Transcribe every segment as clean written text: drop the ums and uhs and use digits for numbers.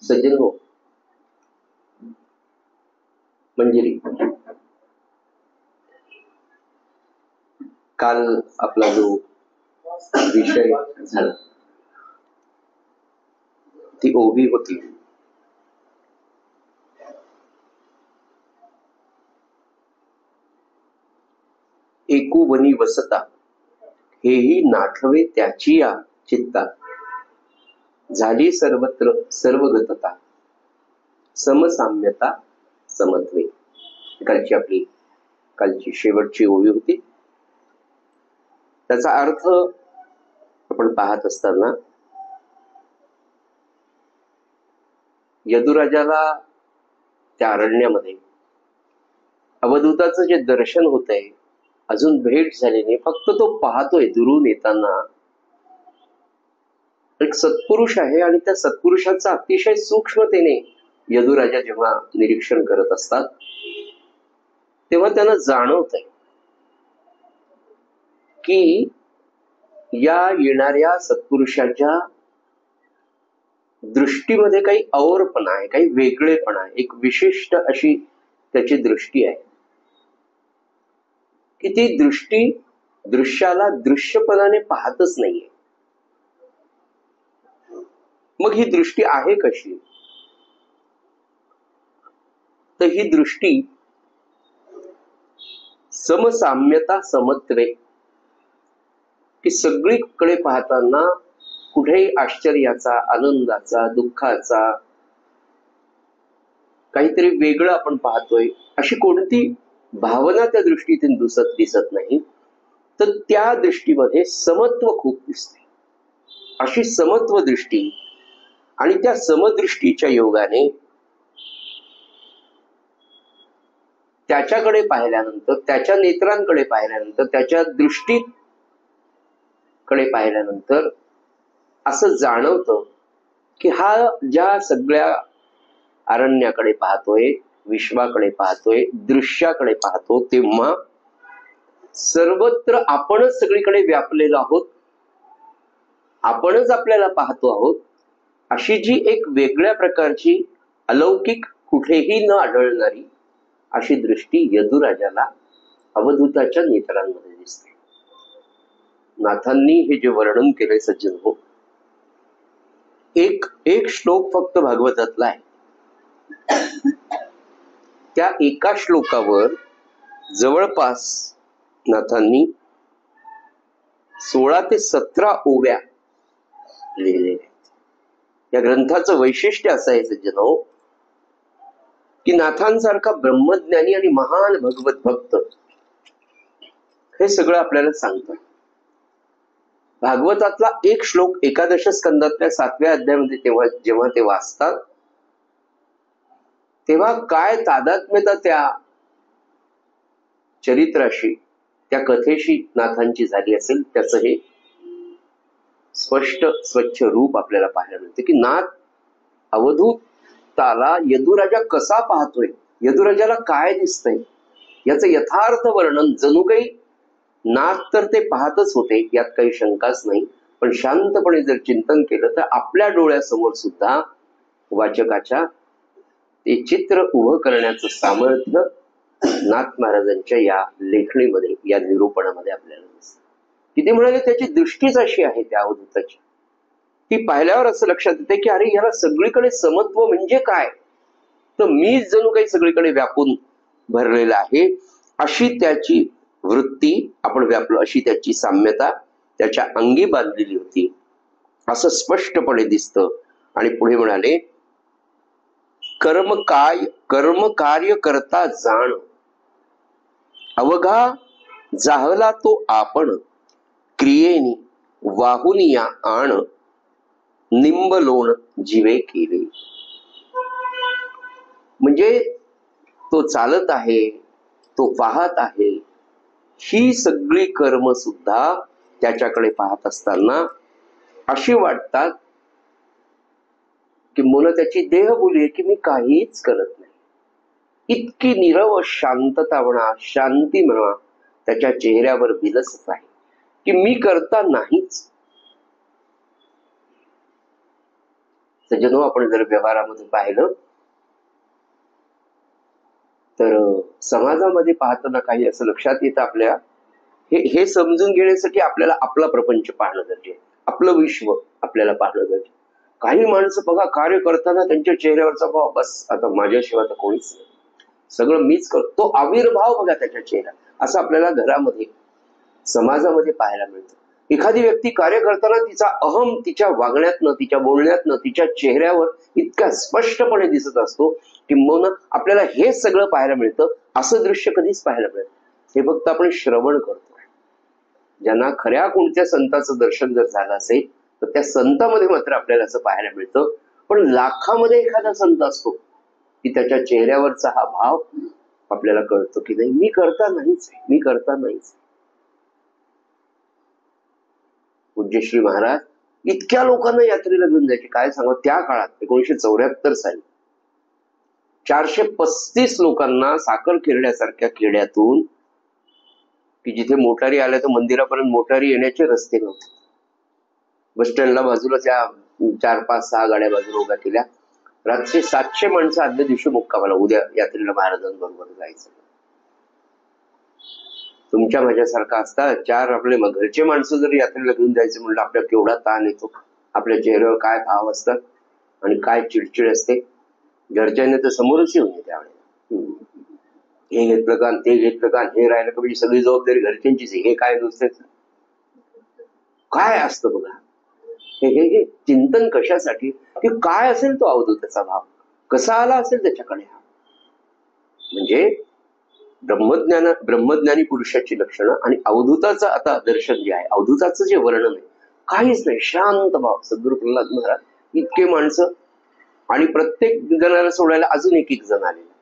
सज्जन हो, मंजिरी, काल आपला जो विषय झाला ती ओवी होती. एकूवनी वसता हेही नाठवे त्याची या चित्ता, झाली सर्वत्र सर्वगतता, समसाम्यता समत्वे. कालची शेवटची ओवी होती. त्याचा अर्थ आपण पाहत असताना यदुराजाला त्या अरण्यामध्ये अवधूताचं जे दर्शन होत आहे, अजून भेट झाली नाही, फक्त तो पाहतोय दुरून येताना एक सत्पुरुष आहे आणि त्या सत्पुरुषाचा अतिशय सूक्ष्मतेने यदुराजा जेव्हा निरीक्षण करत असतात तेव्हा त्यांना जाणवत आहे की या येणाऱ्या सत्पुरुषाच्या दृष्टीमध्ये काही औरपणा आहे, काही वेगळेपणा आहे, एक विशिष्ट अशी त्याची दृष्टी आहे की ती दृष्टी दृश्याला दृश्यपणाने पाहतच नाहीये. मग ही दृष्टी आहे कशी? तर ही दृष्टी समसाम्यता समत्वे, की सगळीकडे पाहताना कुठेही आश्चर्याचा, आनंदाचा, दुःखाचा, काहीतरी वेगळं आपण पाहतोय अशी कोणती भावना त्या दृष्टीतून दिसत नाही, तर त्या दृष्टीमध्ये समत्व खूप दिसते. अशी समत्व दृष्टी आणि त्या समदृष्टीच्या योगाने त्याच्याकडे पाहिल्यानंतर, त्याच्या नेत्रांकडे पाहिल्यानंतर, त्याच्या दृष्टीकडे पाहिल्यानंतर असं जाणवतं की हा ज्या सगळ्या अरण्याकडे पाहतोय, विश्वाकडे पाहतोय, दृश्याकडे पाहतो, तेव्हा सर्वत्र आपणच सगळीकडे व्यापलेलो आहोत, आपणच आपल्याला पाहतो आहोत, अशी जी एक वेगळ्या प्रकारची अलौकिक, कुठेही न आढळणारी अशी दृष्टी यदुराजाला अवधूताच्या नेत्रांमध्ये दिसते. नाथांनी हे जे वर्णन केले सज्जन हो, एक श्लोक फक्त भागवतातला आहे. त्या एका श्लोकावर जवळपास नाथांनी 16 ते 17 ओव्या लिहिलेल्या आहेत. या ग्रंथाचं वैशिष्ट्य असं आहे सज्जन हो की नाथांसारखा ब्रह्मज्ञानी आणि महान भगवत भक्त हे सगळं आपल्याला सांगतात. भागवतातला एक श्लोक एकादश स्कंदातल्या 7व्या अध्यायामध्ये जेव्हा ते वाचतात तेव्हा काय तादात्म्यता त्या चरित्राशी, त्या कथेशी नाथांची झाली असेल, त्याचं हे स्पष्ट स्वच्छ रूप आपल्याला पाहायला मिळते की नाथ अवधूताला यदुराजा कसा पाहतोय, यदुराजाला काय दिसतंय, याचं यथार्थ वर्णन जणू काही नाथ तर ते पाहतच होते, यात काही शंकाच नाही. पण शांतपणे जर चिंतन केलं तर आपल्या डोळ्यासमोर सुद्धा वाचकाच्या ते चित्र उभं करण्याचं सामर्थ्य नाथ महाराजांच्या या लेखणीमध्ये, या निरूपणामध्ये आपल्याला दिसतं. की ते म्हणाले त्याची दृष्टीच अशी आहे त्या अवधूताची, ती पाहिल्यावर असं लक्षात येते की अरे याला सगळीकडे समत्व म्हणजे काय, तर मीच जणू काही सगळीकडे व्यापून भरलेला आहे अशी त्याची वृत्ती, आपण व्यापलो अशी त्याची साम्यता त्याच्या अंगी बांधलेली होती असं स्पष्टपणे दिसतं. आणि पुढे म्हणाले कर्म कार्य करता जाण, अवघा जाहला तो आपण, क्रियेनी वाहुनिया आण, निंबलोण जीवे केले. म्हणजे तो चालत आहे, तो पाहत आहे, ही सगळी कर्म सुद्धा त्याच्याकडे पाहत असताना अशी वाटतात की मुलं त्याची देहबोली आहे की मी काहीच करत नाही. इतकी निरव शांतता म्हणा, शांती म्हणा त्याच्या चेहऱ्यावर विलसत आहे की मी करता नाहीच. सज्जनो, आपण जर व्यवहारामध्ये पाहिलं तर समाजामध्ये पाहताना काही असं लक्षात येतं आपल्या, हे समजून घेण्यासाठी आपल्याला आपला प्रपंच पाहणं गरजेचं, आपलं विश्व आपल्याला पाहणं गरजेचं. काही माणसं बघा, कार्य करताना त्यांच्या चेहऱ्यावरचा भाव, बस आता माझ्याशिवाय तर कोणीच नाही, सगळं मीच करतो, तो आविर्भाव बघा त्याच्या चेहऱ्यात, असं आपल्याला घरामध्ये समाजामध्ये पाहायला मिळतं. एखादी व्यक्ती कार्य करताना तिचा अहम तिच्या वागण्यातनं, तिच्या बोलण्यातनं, तिच्या चेहऱ्यावर इतका स्पष्टपणे दिसत असतो, किंबहुना आपल्याला हे सगळं पाहायला मिळतं. असं दृश्य कधीच पाहायला मिळत, हे फक्त आपण श्रवण करतो. ज्यांना खऱ्या कोणत्या संताचं दर्शन जर झालं असेल तर त्या संतामध्ये मात्र आपल्याला असं पाहायला मिळतं. पण लाखामध्ये एखादा संत असतो की त्याच्या चेहऱ्यावरचा हा भाव आपल्याला कळतो की नाही, मी करता नाहीच, मी करता नाहीच. पूज्य श्री महाराज इतक्या लोकांना यात्रेला घेऊन जायचे, काय सांगा, त्या काळात 1974 साली 435 लोकांना साखर खेरड्यासारख्या खेड्यातून, की जिथे मोटारी आल्या तर मंदिरापर्यंत मोटारी येण्याचे रस्ते नव्हते, बस स्टँडला बाजूला त्या 4, 5, 6 गाड्या बाजूला उभ्या केल्या. रात्री 700 माणसं आदल्या दिवशी मुक्कामाला, उद्या यात्रेला महाराजांबरोबर जायचं. तुमच्या माझ्यासारखा असता 4 आपले घरचे माणसं जर यात्रेला घेऊन जायचं म्हणलं, आपल्याला केवढा ताण येतो, आपल्या चेहऱ्यावर काय भाव असतात आणि काय चिडचिड असते. घरच्यांनी तर समोरच येऊन येते त्यावेळेला, हे घेतलं का, ते घेतलं का, हे राहिलं का, म्हणजे सगळी जबाबदारी घरच्यांचीच आहे, हे काय नुसतेच काय असतं बघा. हे चिंतन कशासाठी, की काय असेल तो अवधूताचा भाव, कसा आला असेल त्याच्याकडे. हा म्हणजे ब्रह्मज्ञानी पुरुषाची लक्षणं आणि अवधूताचं आता दर्शन जे आहे, अवधूताचं जे वर्णन आहे, काहीच नाही, शांत भाव. सद्गुरु प्रल्हाद महाराज, इतके माणसं आणि प्रत्येक जणाला सोडायला अजून एक जण आलेला.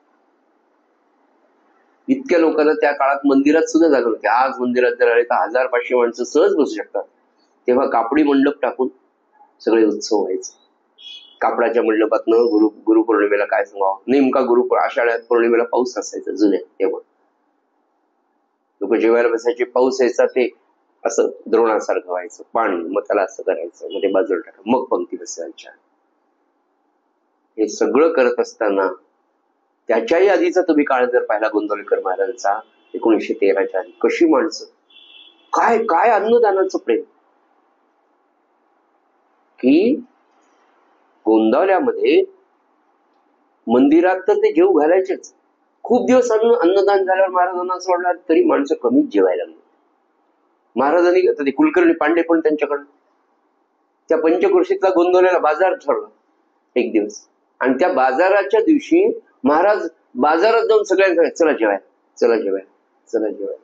इतक्या लोकांना त्या काळात मंदिरात सुद्धा जागा होती. आज मंदिरात जर आले तर 1000-500 माणसं सहज बसू शकतात. तेव्हा कापडी मंडप टाकून सगळे उत्सव व्हायचे. कापडाच्या मंडपातनं गुरुपौर्णिमेला काय सांगावं, नेमका आषाढ्यात पौर्णिमेला पाऊस असायचा जुन्या तेव्हा. लोक जेवायला बसायचे, पाऊस यायचा, ते असं द्रोणासारखं व्हायचं पाणी, मग त्याला असं करायचं, मग ते बाजूला टाकायचं, मग पंक्ती बसायच्या. हे सगळं करत असताना त्याच्याही आधीचा तुम्ही काळ जर पाहिला गोंदवलेकर महाराजांचा 1913च्या आधी, कशी माणसं, काय काय अन्नदानाचं प्रेम, की गोंदावल्यामध्ये मंदिरात तर ते जेव घालायचेच. खूप दिवस अन्नदान झाल्यावर महाराजांना असं वाटलं तरी माणसं कमीच जेवायला लागली. महाराजांनी आता ते कुलकर्णी पांडे पण त्यांच्याकडे त्या पंचक्रोशीतला गोंदवल्याला बाजार ठरला एक दिवस, आणि त्या बाजाराच्या दिवशी महाराज बाजारात जाऊन सगळ्यांना चला जेवायला, चला जेवायला, चला जेवायला.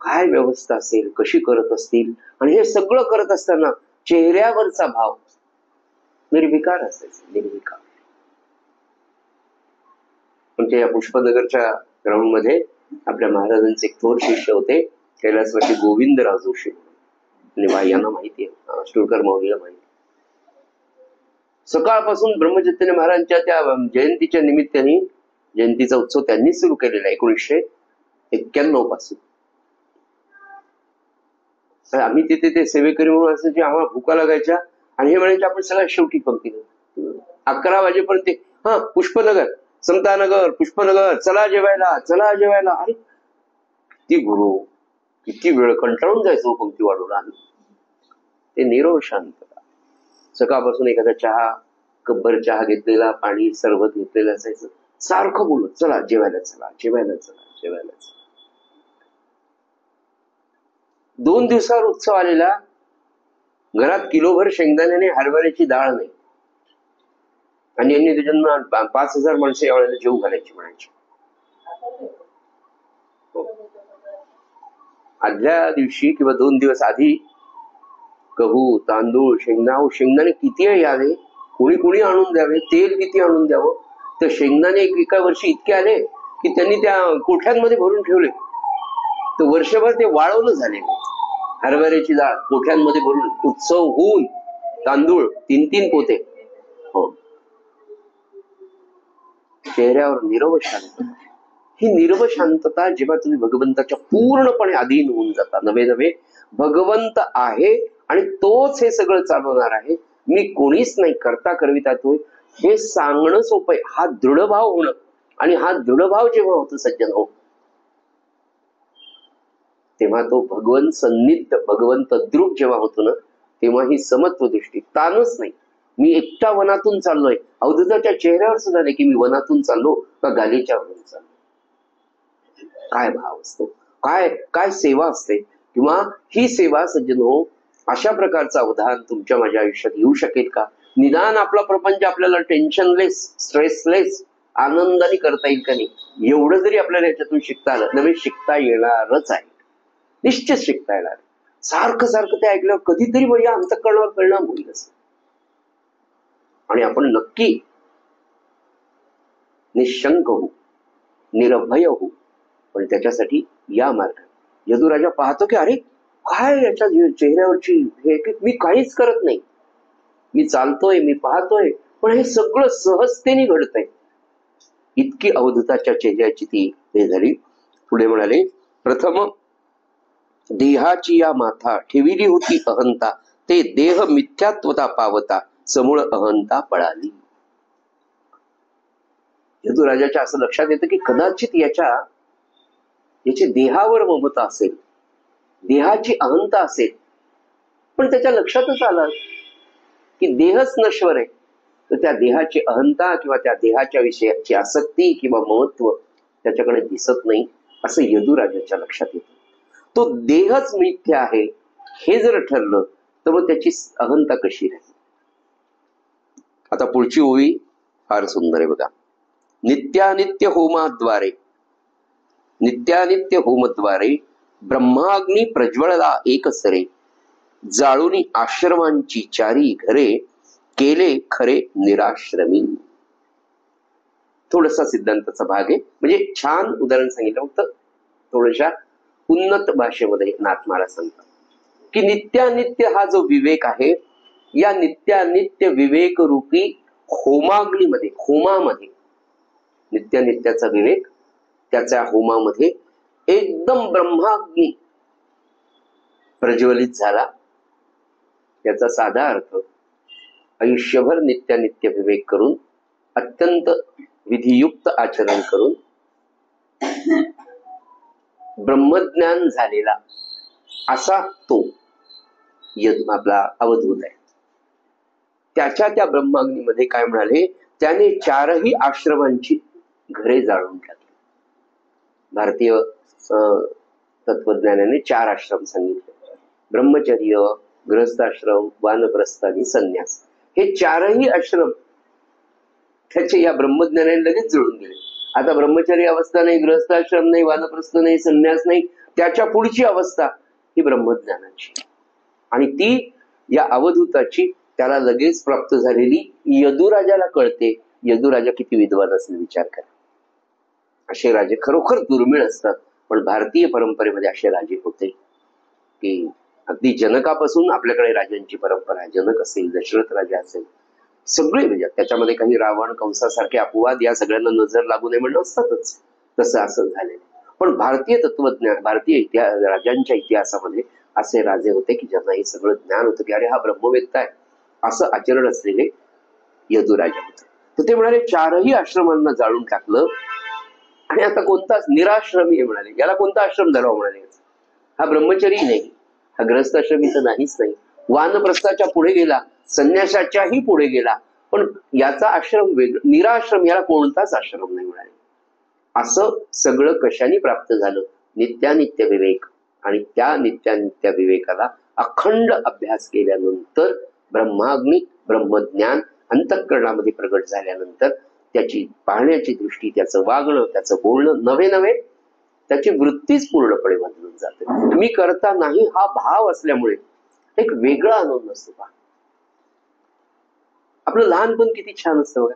काय व्यवस्था असेल, कशी करत असतील. आणि हे सगळं करत असताना चेहऱ्यावरचा भाव निर्विकार असायचा, निर्विकार. म्हणजे या पुष्पनगरच्या ग्राउंड मध्ये आपल्या महाराजांचे एक थोर शिष्य होते, कैलासवासी गोविंदराव जोशी, यांना माहिती आहे, स्टोरकर मौलीला माहिती. सकाळपासून ब्रह्मचैतन्य महाराजांच्या त्या जयंतीच्या निमित्ताने, जयंतीचा उत्सव त्यांनी सुरू केलेला 1991 पासून. आम्ही तिथे ते सेवेकरी म्हणून असायचे, आम्हाला भुका लागायच्या, आणि हे म्हणायचे आपण सगळ्यात शेवटी पंक्ती 11 वाजेपर्यंत. हा, पुष्पनगर, समतानगर, पुष्पनगर, चला जेवायला, चला जेवायला. अरे किती गुरु, किती वेळ कंटाळून जायचो पंक्ती वाढवला आम्ही. ते निरव शांतता. सकाळपासून एखादा चहा, कब्बर चहा घेतलेला, पाणी सरबत घेतलेलं असायचं, सारखं बोलत, चला जेवायला, चला जेवायला, चला जेवायला. 2 दिवसावर उत्सव आलेला, घरात किलोभर शेंगदाण्याने हरभऱ्याची डाळ नाही, आणि यांनी त्याच्यानं 5000 माणसं या वेळेला जेवू घालायची म्हणायची. आदल्या दिवशी किंवा 2 दिवस आधी गहू, तांदूळ, शेंगदाणे किती यावे, कोणी आणून द्यावे, तेल किती आणून द्यावं. तर शेंगदाणे एका वर्षी इतके आले की त्यांनी त्या कोठ्यांमध्ये भरून ठेवले, तर वर्षभर ते वाळवलं झाले. हरभऱ्याची डाळ कोठ्यांमध्ये भरून, उत्सव होऊन तांदूळ 3-3 पोते. हो, चेहऱ्यावर निरव शांतता. ही निरव शांतता जेव्हा तुम्ही भगवंताच्या पूर्णपणे अधीन होऊन जाता, नवे नवे भगवंत आहे आणि तोच हे सगळं चालवणार आहे, मी कोणीच नाही, करता करविता तू, हे सांगणं सोपं आहे. हा दृढभाव होणं, आणि हा दृढभाव जेव्हा होतो सज्जन हो, तेव्हा तो भगवंत सन्निध, भगवंत तद्रूप जेव्हा होतो ना, तेव्हा ही समत्व दृष्टी, ताणच नाही. मी एकटा वनातून चाललोय, अवधूताच्या चेहऱ्यावर सुद्धा नाही की मी वनातून चाललो का गालीच्या वरून चाललो. काय भाव असतो, काय काय सेवा असते. किंवा ही सेवा सज्जन हो, अशा प्रकारचं अवधान तुमच्या माझ्या आयुष्यात येऊ शकेल का? निदान आपला प्रपंच आपल्याला टेन्शनलेस, स्ट्रेसलेस, आनंदाने करता येईल का नाही, एवढं जरी आपल्याला याच्यातून शिकता आलं, नवे शिकता येणारच आहे, निश्चित शिकता येणार. सारखं सारखं ते ऐकल्यावर कधीतरी माझ्या अंतःकरणावर परिणाम होईलच, आणि आपण नक्की निशंक होऊ, निरभय होऊ. पण त्याच्यासाठी या मार्गाने यदुराजा पाहतो की अरे काय याच्या चेहऱ्यावरची हे, मी काहीच करत नाही, मी चालतोय, मी पाहतोय, पण हे सगळं सहजतेने घडतंय. इतकी अवधूताच्या चेहऱ्याची ती हे झाली. पुढे म्हणाले, प्रथम देहाची या माथा ठेविली होती अहंता, ते देह मिथ्यात्वता पावता समूळ अहंता पळाली. यदुराजाच्या असं लक्षात येतं की कदाचित याची देहावर ममता असेल, देहाची अहंता असेल, पण त्याच्या लक्षातच आलं की देहच नश्वर आहे, तर त्या देहाची अहंता किंवा त्या देहाच्या विषयाची आसक्ती किंवा महत्व त्याच्याकडे दिसत नाही, असं यदुराजाच्या लक्षात येतं. तो देहच मिथ्या आहे हे जर ठरलं तर मग त्याची अहंता कशी राहील. आता पुढची ओवी फार सुंदर आहे बघा. नित्यानित्य होमाद्वारे, नित्यानित्य होमद्वारे ब्रह्माग्नी प्रज्वळला एकसरे, जाळूनी आश्रमांची चारी घरे, केले खरे निराश्रमी. थोडासा सिद्धांताचा भाग आहे, म्हणजे छान उदाहरण सांगितलं होतं थोड्याशा उन्नत भाषेमध्ये. नाथ महाराज सांगतात की नित्यानित्य हा जो विवेक आहे, या नित्यानित्य विवेक रूपी होमाग्नीमध्ये, होमामध्ये, नित्यानित्याचा विवेक त्याच्या होमामध्ये एकदम ब्रह्माग्नी प्रज्वलित झाला. त्याचा साधा अर्थ, आयुष्यभर नित्यानित्य विवेक करून, अत्यंत विधियुक्त आचरण करून ब्रह्मज्ञान झालेला असा तो आपला अवधूत आहे. त्याच्या त्या ब्रह्माग्नीमध्ये काय म्हणाले, त्याने चारही आश्रमांची घरे जाळून टाकली. भारतीय तत्वज्ञानाने 4 आश्रम सांगितले, ब्रह्मचर्य, गृहस्थाश्रम, वानप्रस्थ आणि संन्यास. हे 4ही आश्रम त्याचे या ब्रह्मज्ञानाने लगेच जुळून गेले. आता ब्रह्मचर्य अवस्था नाही, गृहस्थाश्रम नाही, वानप्रस्थ नाही, संन्यास नाही, त्याच्या पुढची अवस्था ही ब्रह्मज्ञानाची, आणि ती या अवधूताची त्याला लगेच प्राप्त झालेली यदुराजाला कळते. यदुराजा किती विद्वान असेल विचार करा. असे राजे खरोखर दुर्मिळ असतात, पण भारतीय परंपरेमध्ये असे राजे होते की अगदी जनकापासून आपल्याकडे राजांची परंपरा आहे. जनक असेल, दशरथ राजा असेल, सगळे म्हणजे त्याच्यामध्ये काही रावण, कंसासारखे अपवाद या सगळ्यांना नजर लागू नये म्हणून असतातच, तसं असं झालेलं. पण भारतीय तत्वज्ञान, भारतीय राजांच्या इतिहासामध्ये असे राजे होते की ज्यांना हे सगळं ज्ञान होतं की अरे हा ब्रह्मवेत्ता आहे, असं आचरण असलेले यदुराजा होते. तर ते म्हणाले 4ही आश्रमांना जाळून टाकलं, आणि आता कोणताच निराश्रमी हे म्हणाले. याला कोणता आश्रम धरावा म्हणाले, हा ब्रह्मचरी नाही, हा ग्रहस्थाश्रमी तर नाहीच नाही, वानप्रस्थाच्या पुढे गेला, संन्यासाच्याही पुढे गेला, पण याचा आश्रम वेगळा, निराश्रम, याला कोणताच आश्रम नाही म्हणाले. असं सगळं कशाने प्राप्त झालं, नित्यानित्य विवेक. आणि त्या नित्यानित्य विवेकाला अखंड अभ्यास केल्यानंतर, ब्रह्माग्नी, ब्रह्मज्ञान अंतःकरणामध्ये प्रगट झाल्यानंतर त्याची पाहण्याची दृष्टी, त्याचं वागणं, त्याचं बोलणं, नवे नवे त्याची वृत्तीच पूर्णपणे बदलून जाते. मी करता नाही हा भाव असल्यामुळे एक वेगळा आनंद असतो. पहा, आपलं लहानपण किती छान असतं बघा.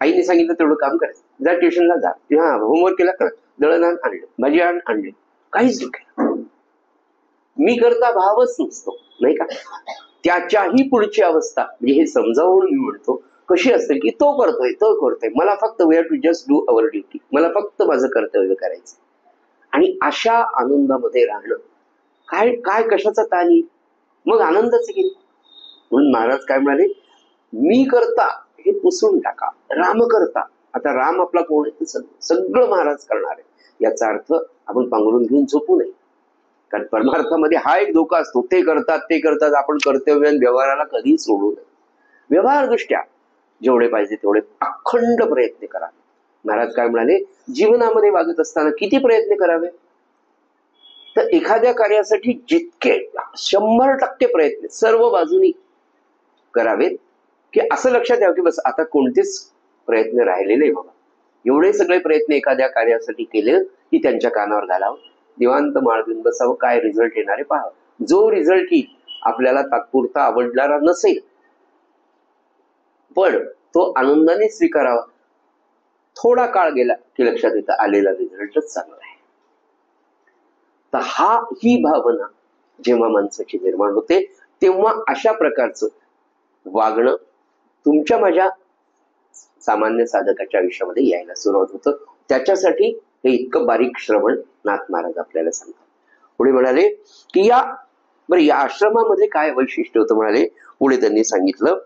आईने सांगितलं तेवढं काम करायचं, जा ट्युशनला जा, हा होमवर्क केला कर, दळण आणलं, भाजी आणली, काहीच नाही. मी करता भावच नसतो, नाही का. त्याच्याही पुढची अवस्था म्हणजे हे समजावून मी म्हणतो कशी असेल की तो करतोय, तो करतोय, मला फक्त we have to just do our duty, मला फक्त माझं कर्तव्य करायचं. आणि अशा आनंदामध्ये राहणं, काय काय कशाचा ताण येईल, मग आनंदच गेली. म्हणून महाराज काय म्हणाले, मी करता हे पुसून टाका, राम करता. आता राम आपला कोण आहे? सगळं महाराज करणार आहे. याचा अर्थ आपण पांघरून घेऊन झोपू नये, कारण परमार्थामध्ये हा एक धोका असतो. ते करतात, आपण कर्तव्य आणि व्यवहाराला कधी सोडू नये. व्यवहार दृष्ट्या जेवढे पाहिजे तेवढे अखंड प्रयत्न करावे. महाराज काय म्हणाले, जीवनामध्ये वागत असताना किती प्रयत्न करावे? तर एखाद्या कार्यासाठी जितके 100% प्रयत्न सर्व बाजूनी करावेत, की असं लक्षात यावं की बस आता कोणतेच प्रयत्न राहिलेले नाही बाबा. एवढे सगळे प्रयत्न एखाद्या कार्यासाठी केले की त्यांच्या कानावर घालावं, निवांत माळ घेऊन बसावं, काय रिझल्ट येणारे पहा. जो रिझल्ट येईल आपल्याला तात्पुरता आवडणारा नसेल, पण तो आनंदाने स्वीकारावा. थोडा काळ गेला की लक्षात येतं आलेला रिझल्टच चांगला आहे. तर ही भावना जेव्हा माणसाची निर्माण होते, तेव्हा अशा प्रकारचं वागणं तुमच्या माझ्या सामान्य साधकाच्या आयुष्यामध्ये यायला सुरुवात होतं. त्याच्यासाठी हे इतकं बारीक श्रवण नाथ महाराज आपल्याला सांगतात. पुढे म्हणाले की या आश्रमामध्ये काय वैशिष्ट्य होतं? म्हणाले पुढे त्यांनी सांगितलं,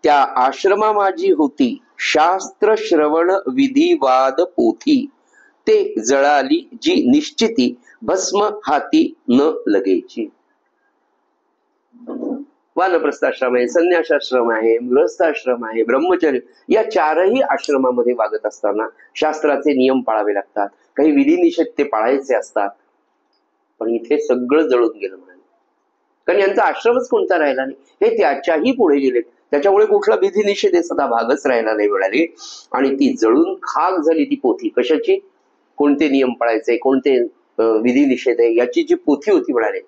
त्या आश्रमा माझी होती शास्त्र श्रवण विधी वाद पोथी, ते जळाली जी निश्चिती भस्म हाती न लगेची. वानप्रस्थाश्रम आहे, संन्यासाश्रम आहे, गृहस्थाश्रम आहे, ब्रह्मचर्य, या चारही आश्रमामध्ये वागत असताना शास्त्राचे नियम पाळावे लागतात, काही विधी निषेध ते पाळायचे असतात. पण इथे सगळं जळून गेलं म्हणाले, कारण यांचा आश्रमच कोणता राहिला नाही. हे त्याच्याही पुढे गेलेत, त्याच्यामुळे कुठला विधी निषेध सदा भागच राहिला नाही म्हणाले. आणि ती जळून खाक झाली ती पोथी. कशाची? कोणते नियम पाळायचे, कोणते विधी निषेध आहे, याची जी पोथी होती म्हणाले,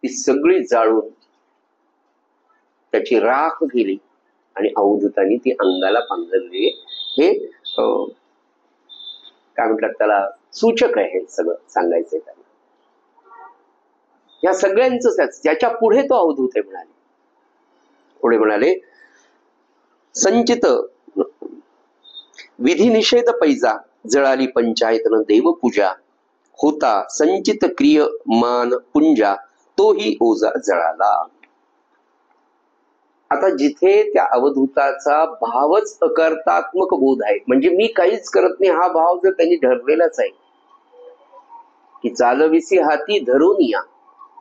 ती सगळी जाळून त्याची राख गेली आणि अवधूतांनी ती अंगाला पांघरली. हे काय म्हणतात त्याला, सूचक आहे. हे सगळं सांगायचंय त्यांना. या सगळ्यांच त्याच्या पुढे तो अवधूत आहे म्हणाले. पुढे म्हणाले, संचित विधी निषेध पैजा, जळाली पंचायतन देवपूजा, होता संचित क्रियमान पुंजा, तोही ओझा जळाला. आता जिथे त्या अवधूताचा भावच अकर्तात्मक बोध आहे, म्हणजे मी काहीच करत नाही, हा भाव जर त्यांनी ठरलेलाच आहे की चालविसी हाती धरून या,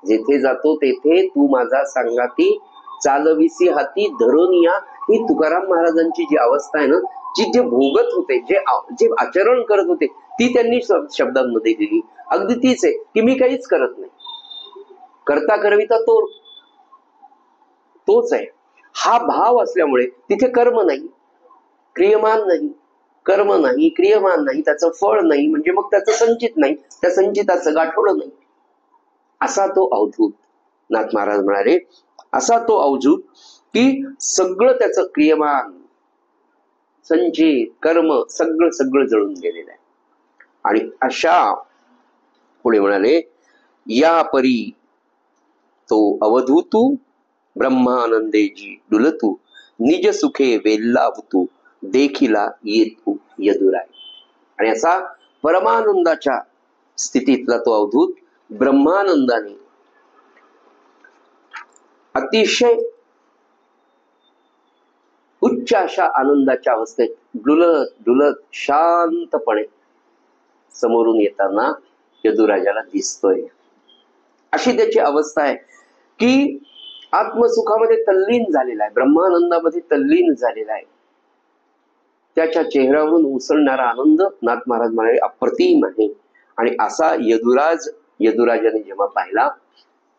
जेथे जातो तेथे तू माझा सांगाती, चालविसी हाती धरून या. ही तुकाराम महाराजांची जी अवस्था आहे ना, जे भोगत होते, जे आचरण करत होते, ती त्यांनी शब्दांमध्ये दिली. अगदी तीच आहे की मी काहीच करत नाही, करता करविता तोच आहे. हा भाव असल्यामुळे तिथे कर्म नाही, क्रियमान नाही, कर्म नाही, क्रियमान नाही, त्याचं फळ नाही, म्हणजे मग त्याचं संचित नाही, त्या संचिताचं गाठोडं नाही. असा तो अवधूत. नाथ महाराज म्हणाले, असा तो अवधूत की सगळं त्याचं क्रियमान, संचित, कर्म सगळं जळून गेलेलं आहे. आणि अशा पुढे म्हणाले, या परी तो अवधूतू ब्रह्मानंदेजी डुलतू, निज सुखे वेल्लावतू, देखिला येतू यदुराय. आणि असा परमानंदाच्या स्थितीतला तो अवधूत ब्रह्मानंदाने अतिशय उच्च अशा आनंदाच्या अवस्थेत डुलत डुलत शांतपणे समोरून येताना यदुराजाला दिसतोय. अशी त्याची अवस्था आहे की आत्मसुखामध्ये तल्लीन झालेला आहे, ब्रह्मानंदामध्ये तल्लीन झालेला आहे. त्याच्या चेहऱ्यावरून उसळणारा आनंद नाथ महाराज म्हणाले अप्रतिम आहे. आणि असा यदुराजाने जेव्हा पाहिला,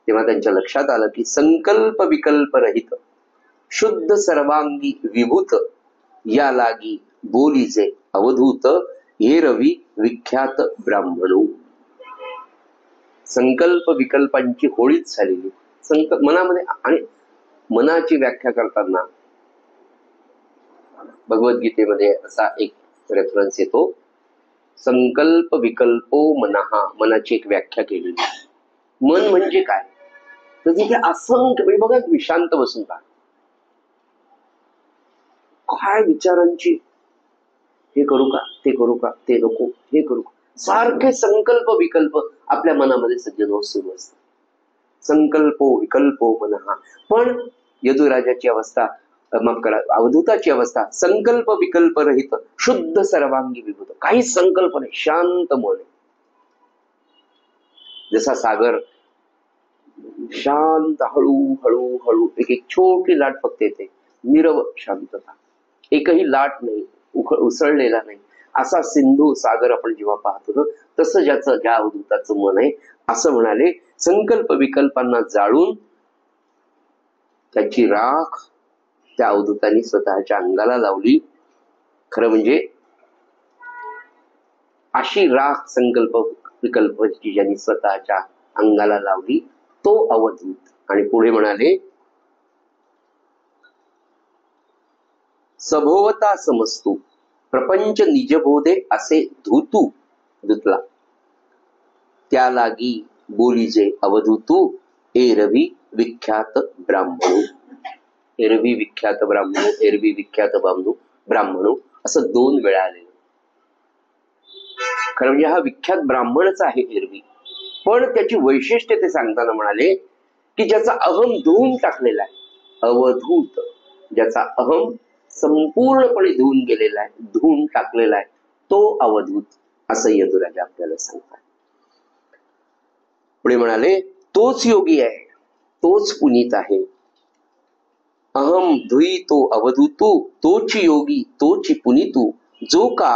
तेव्हा त्यांच्या लक्षात आलं की संकल्प विकल्प रहित शुद्ध सर्वांगी विभूत, या लागी बोलीचे अवधूत, हे रवी विख्यात ब्राह्मणू. संकल्प विकल्पांची होळीच झालेली मनामध्ये. आणि मनाची व्याख्या करताना भगवद्गीतेमध्ये असा एक रेफरन्स येतो, संकल्प विकल्पो मनहा, मनाची एक व्याख्या केलेली. मन म्हणजे काय? तर तिथे असंख्य, म्हणजे बघा तुम्ही शांत बसून पहा, काय विचारांची, हे करू का, ते करू का, ते नको, हे करू का, सारखे संकल्प विकल्प आपल्या मनामध्ये सज्जन सुरू असतात. संकल्पो विकल्पो मनः. पण यदुराजाची अवस्था, माफ करा, अवधूताची अवस्था संकल्प विकल्प रहित, शुद्ध सर्वांगी विभूत, काहीच संकल्प नाही, शांत मन आहे. जसा सागर शांत, हळू हळू हळू, एक एक छोटी लाट फक्त येते, नीरव शांतता, एकही लाट नाही, उसळलेला नाही, असा सिंधू सागर आपण जेव्हा पाहतो ना, तसं ज्या अवधूताचं मन आहे. असं म्हणाले, संकल्प विकल्पांना जाळून त्याची राख त्या अवधूतांनी स्वतःच्या अंगाला लावली. खरं म्हणजे अशी राख संकल्प विकल्पाची ज्यांनी स्वतःच्या अंगाला लावली तो अवधूत. आणि पुढे म्हणाले, सभोवता समस्तू प्रपंच निजबोधे असे धूतू धुतला, त्या लागी बोलीजे अवधूतू एरवी विख्यात ब्राह्मणू. एरवी विख्यात ब्राह्मणू, एरवी विख्यात ब्राह्मणू असं 2 वेळा आलेलं. खरं म्हणजे हा विख्यात ब्राह्मणच आहे एरवी, पण त्याची वैशिष्ट्य ते सांगताना म्हणाले की ज्याचा अहम धुवून टाकलेला आहे, अवधूत, ज्याचा अहम संपूर्णपणे धुवून गेलेला आहे, धुवून टाकलेला आहे, तो अवधूत, असं यदुराजा आपल्याला सांगतात. पुढे म्हणाले, तोच योगी आहे, तोच पुनीत आहे. अहम धुई तो अवधूतू, तोची योगी तोची पुनीतू, जो का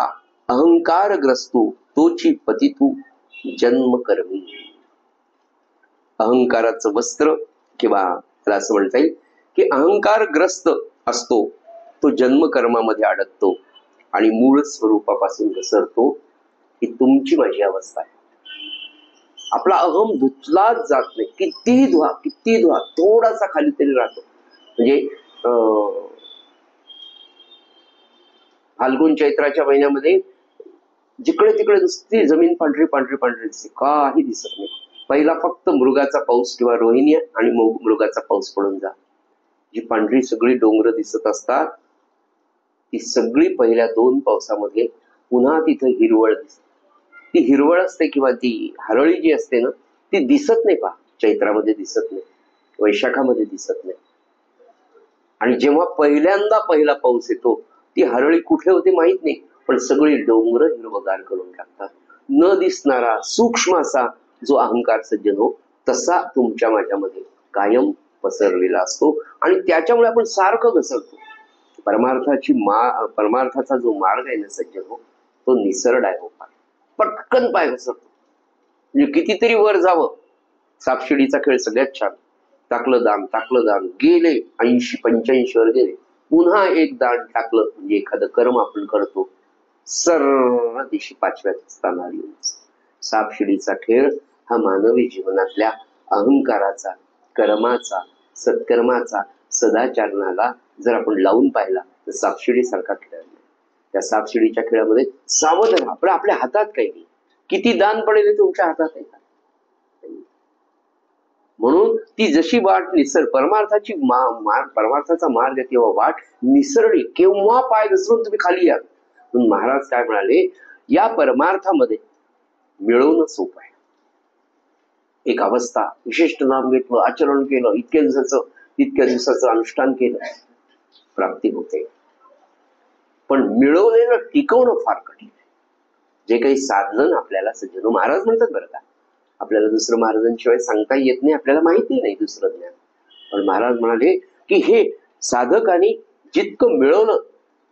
अहंकार ग्रस्तू तोची पतितू जन्म कर्मी. अहंकाराचं वस्त्र, किंवा त्याला असं म्हणता येईल की अहंकारग्रस्त असतो तो जन्मकर्मामध्ये अडकतो आणि मूळ स्वरूपापासून घसरतो. ही तुमची माझी अवस्था आहे. आपला अहम धुतलाच जात नाही, कितीही धुवा थोडासा खाली तरी राहतो. म्हणजे फाल्गुन चैत्राच्या महिन्यामध्ये जिकडे तिकडे नुसती जमीन पांढरी पांढरी पांढरी दिसते, काही दिसत नाही. पहिला फक्त मृगाचा पाऊस किंवा रोहिणी आणि मृगाचा पाऊस पडून जा, जी पांढरी सगळी डोंगर दिसत असतात ती सगळी पहिल्या 2 पावसामध्ये पुन्हा तिथे हिरवळ दिसते. ती हिरवळ असते किंवा ती हरळी जी असते ना, ती दिसत नाही. पहा, चैत्रामध्ये दिसत नाही, वैशाखामध्ये दिसत नाही. आणि जेव्हा पहिल्यांदा पहिला पाऊस येतो, ती हरळी कुठे होते माहित नाही, पण सगळी डोंगर हिरवगार करून टाकतात. न दिसणारा सूक्ष्म असा जो अहंकार सज्जन हो, तसा तुमच्या माझ्यामध्ये कायम पसरलेला असतो आणि त्याच्यामुळे आपण सारखं घसरतो. परमार्थाचा जो मार्ग आहे ना सज्जन हो, तो निसरड आहे हो. पटकन पाय घसरतो. म्हणजे कितीतरी वर जावं, सापशिडीचा खेळ सगळ्यात छान. टाकलं दान गेले 80-85 वर गेले, पुन्हा एक दान टाकलं म्हणजे एखादं कर्म आपण करतो, सर्व दिशी 5व्या स्थानावर येऊन. सापशिडीचा खेळ हा मानवी जीवनातल्या अहंकाराचा, कर्माचा, सत्कर्माचा, सदाचरणाला जर आपण लावून पाहिला तर सापशिडी सारखा खेळ नाही. त्या सापशिडीच्या खेळामध्ये सावध राहा, पण आपल्या हातात काही नाही. किती दान पडेल तुमच्या हातात आहे का? म्हणून ती जशी वाट परमार्थाची परमार्थाचा मार्ग किंवा वाट निसरडी, केव्हा पाय घसरून तुम्ही खाली या. म्हणून महाराज काय म्हणाले, या परमार्थामध्ये मिळवणं सोपं आहे. एक अवस्था, विशिष्ट नाम घेतलं, आचरण केलं, इतक्या दिवसाचं अनुष्ठान केलं, प्राप्ती होते. पण मिळवलेलं टिकवणं फार कठीण आहे. जे काही साधन आपल्याला सज्जन महाराज म्हणतात बरं का, आपल्याला दुसरं महाराजांशिवाय सांगता येत नाही, आपल्याला माहिती नाही दुसरं ज्ञान. पण महाराज म्हणाले की हे साधकांनी जितकं मिळवलं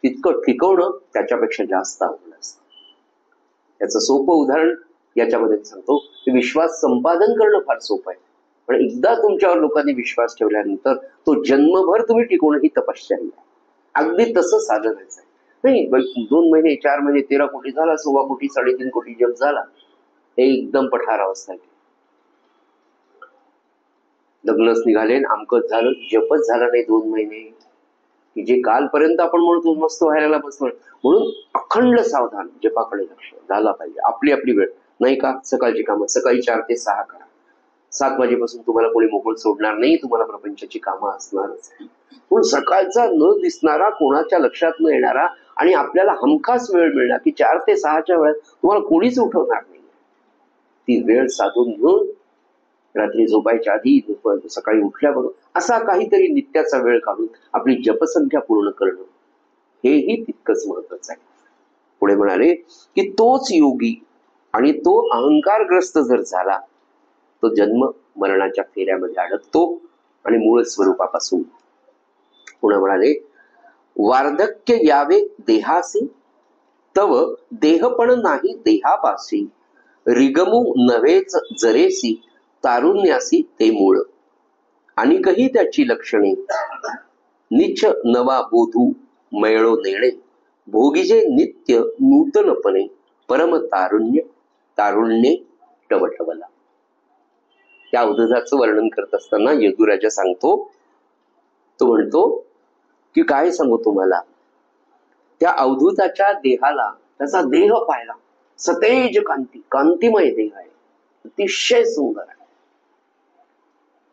तितकं टिकवणं त्याच्यापेक्षा जास्त अवघड असतं. याचं सोपं उदाहरण याच्यामध्ये सांगतो की विश्वास संपादन करणं फार सोपं आहे, पण एकदा तुमच्यावर लोकांनी विश्वास ठेवल्यानंतर तो जन्मभर तुम्ही टिकवणं ही तपश्चर्या आहे. अगदी तसं साधनाचं आहे. नाही 2 महिने 4 महिने 13 कोटी झाला, 16 कोटी 3.5 कोटी जप झाला, हे एकदम पठार अवस्था आहे. लग्नच निघाले, आमकच झालं, जपच झाला नाही 2 महिने, की जे कालपर्यंत आपण म्हणतो मस्त व्हायला बसलो. म्हणून अखंड सावधान, जपाकडे लक्ष झाला पाहिजे. आपली वेळ नाही का, सकाळची कामं सकाळी 4 ते 6 करा. 7 वाजेपासून तुम्हाला कोणी मोकळ सोडणार नाही, तुम्हाला प्रपंचाची कामं असणारच. पण सकाळचा न दिसणारा, कोणाच्या लक्षात न येणारा आणि आपल्याला हमखास वेळ मिळणार की 4 ते 6च्या वेळात तुम्हाला कोणीच उठवणार नाही, ती वेळ साधून घेऊन रात्री झोपायच्या आधी, सकाळी उठल्याबरोबर असा काहीतरी नित्याचा वेळ काढून आपली जपसंख्या पूर्ण करणं हेही तितकंच महत्वाचं आहे. पुढे म्हणाले की तोच योगी आणि तो अहंकारग्रस्त जर झाला तो जन्म मरणाच्या फेऱ्यामध्ये अडकतो आणि मूळ स्वरूपापासून. पुढे म्हणाले वार्धक्य यावे देहासी तव देहपण नाही देहापासी रिगमू नव्हेच जरेसी तारुण्यासी ते मूळ आणि कही त्याची लक्षणे निच नवा बोधू मैळो नेणे भोगिजे नित्य नूतनपणे परम तारुण्ये टवटवला. त्या अवधूताचं वर्णन करत असताना यदुराजा सांगतो, तो म्हणतो की काय सांगू तुम्हाला, त्या अवधूताच्या देहाला, त्याचा देह पाहिला, सतेज कांतिमय देह आहे, अतिशय सुंदर आहे.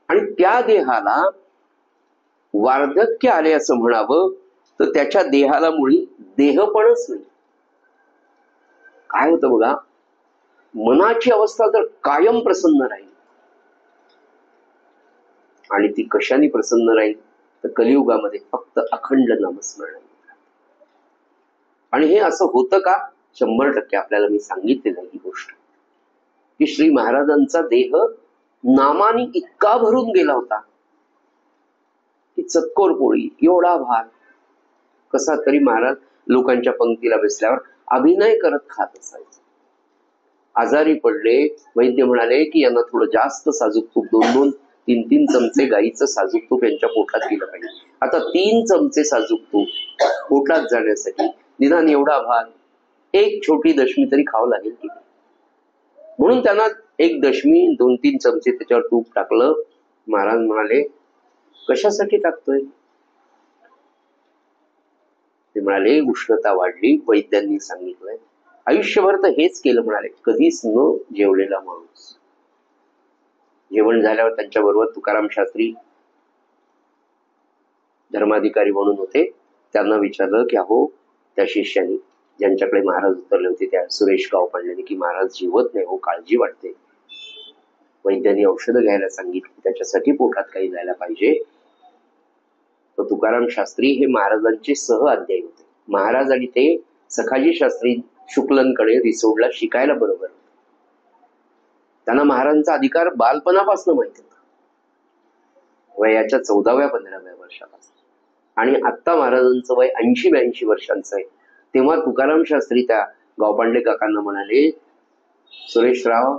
आणि त्या देहाला वार्धक्य आले असं म्हणावं तर त्याच्या देहाला मुळी देहपणच नाही. काय होतं बघा, मनाची अवस्था जर कायम प्रसन्न राहील, आणि ती कशाने प्रसन्न राहील तर कलियुगामध्ये फक्त अखंड नामस्मरण. आणि हे असं होतं का? 100% आपल्याला मी सांगितलेलं ही गोष्ट की श्री महाराजांचा देह नामाने इतका भरून गेला होता की चतकोर पोळी एवढा भार. कसा तरी महाराज लोकांच्या पंक्तीला बसल्यावर अभिनय करत खात असायचे. आजारी पडले, वैद्य म्हणाले की यांना थोडं जास्त साजूक तूप, 2-2, 3-3 चमचे गाईचं साजूक तूप यांच्या पोटात गेलं पाहिजे. आता 3 चमचे साजूक तूप पोटात जाण्यासाठी निदान एवढा भार, एक छोटी दशमी तरी खावं लागेल की. म्हणून त्यांना एक दशमी 2-3 चमचे त्याच्यावर तूप टाकलं. महाराज म्हणाले कशासाठी टाकतोय? ते म्हणाले उष्णता वाढली, वैद्यांनी सांगितलंय. आयुष्यभर तर हेच केलं म्हणाले, कधीच न जेवलेला माणूस. जेवण झाल्यावर त्यांच्या बरोबर तुकाराम शास्त्री धर्माधिकारी म्हणून होते. त्यांना विचारलं की अहो त्या शिष्यानी ज्यांच्याकडे महाराज उतरले होते त्या सुरेश गावपांड्याने की महाराज जीवत नाही हो, काळजी वाटते. वैद्यांनी औषधं घ्यायला सांगितली, त्याच्यासाठी पोटात काही जायला पाहिजे. तर तुकाराम शास्त्री हे महाराजांचे सह अध्यायी होते. महाराज आणि ते सखाजी शास्त्री शुक्लंकडे रिसोडला शिकायला बरोबर. त्यांना महाराजांचा अधिकार बालपणापासून माहिती होता, वयाच्या 14व्या-15व्या वर्षापासून. आणि आता महाराजांचं वय 80-82 वर्षांचं आहे. तेव्हा तुकाराम शास्त्री त्या गावपांडे काकांना म्हणाले, सुरेशराव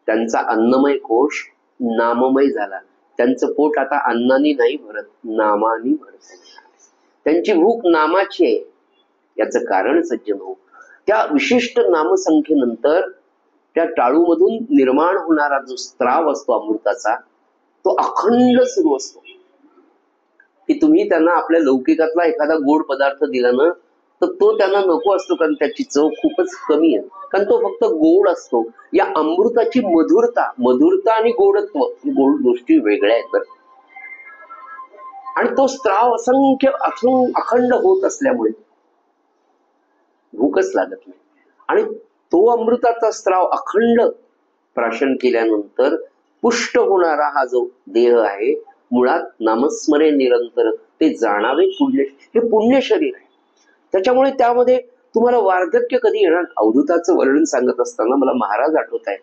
त्यांचा अन्नमय कोश नाममय झाला, त्यांचं पोट आता अन्नानी नाही भरत, नामानी भरत. त्यांची भूक नामाची आहे. याचं कारण सज्जन हो, त्या विशिष्ट नामसंख्येनंतर त्या टाळूमधून निर्माण होणारा जो स्त्राव असतो अमृताचा, तो अखंड सुरू असतो. की तुम्ही त्यांना आपल्या लौकिकातला एखादा गोड पदार्थ दिला ना तर तो त्यांना नको असतो, कारण त्याची चव खूपच कमी आहे, कारण तो फक्त गोड असतो. या अमृताची मधुरता आणि गोडत्व गोड गोष्टी वेगळ्या आहेत बरं. आणि तो स्त्राव असंख्य अखंड होत असल्यामुळे भूकच लागत नाही. आणि तो अमृताचा स्त्राव अखंड प्राशन केल्यानंतर पुष्ट होणारा हा जो देह आहे, मुळात नामस्मरे निरंतर ते जाणावे पुण्य, हे पुण्य शरीर आहे. त्याच्यामुळे त्यामध्ये तुम्हाला वार्धक्य कधी येणार? अवधूताचं वर्णन सांगत असताना मला महाराज आठवत आहे.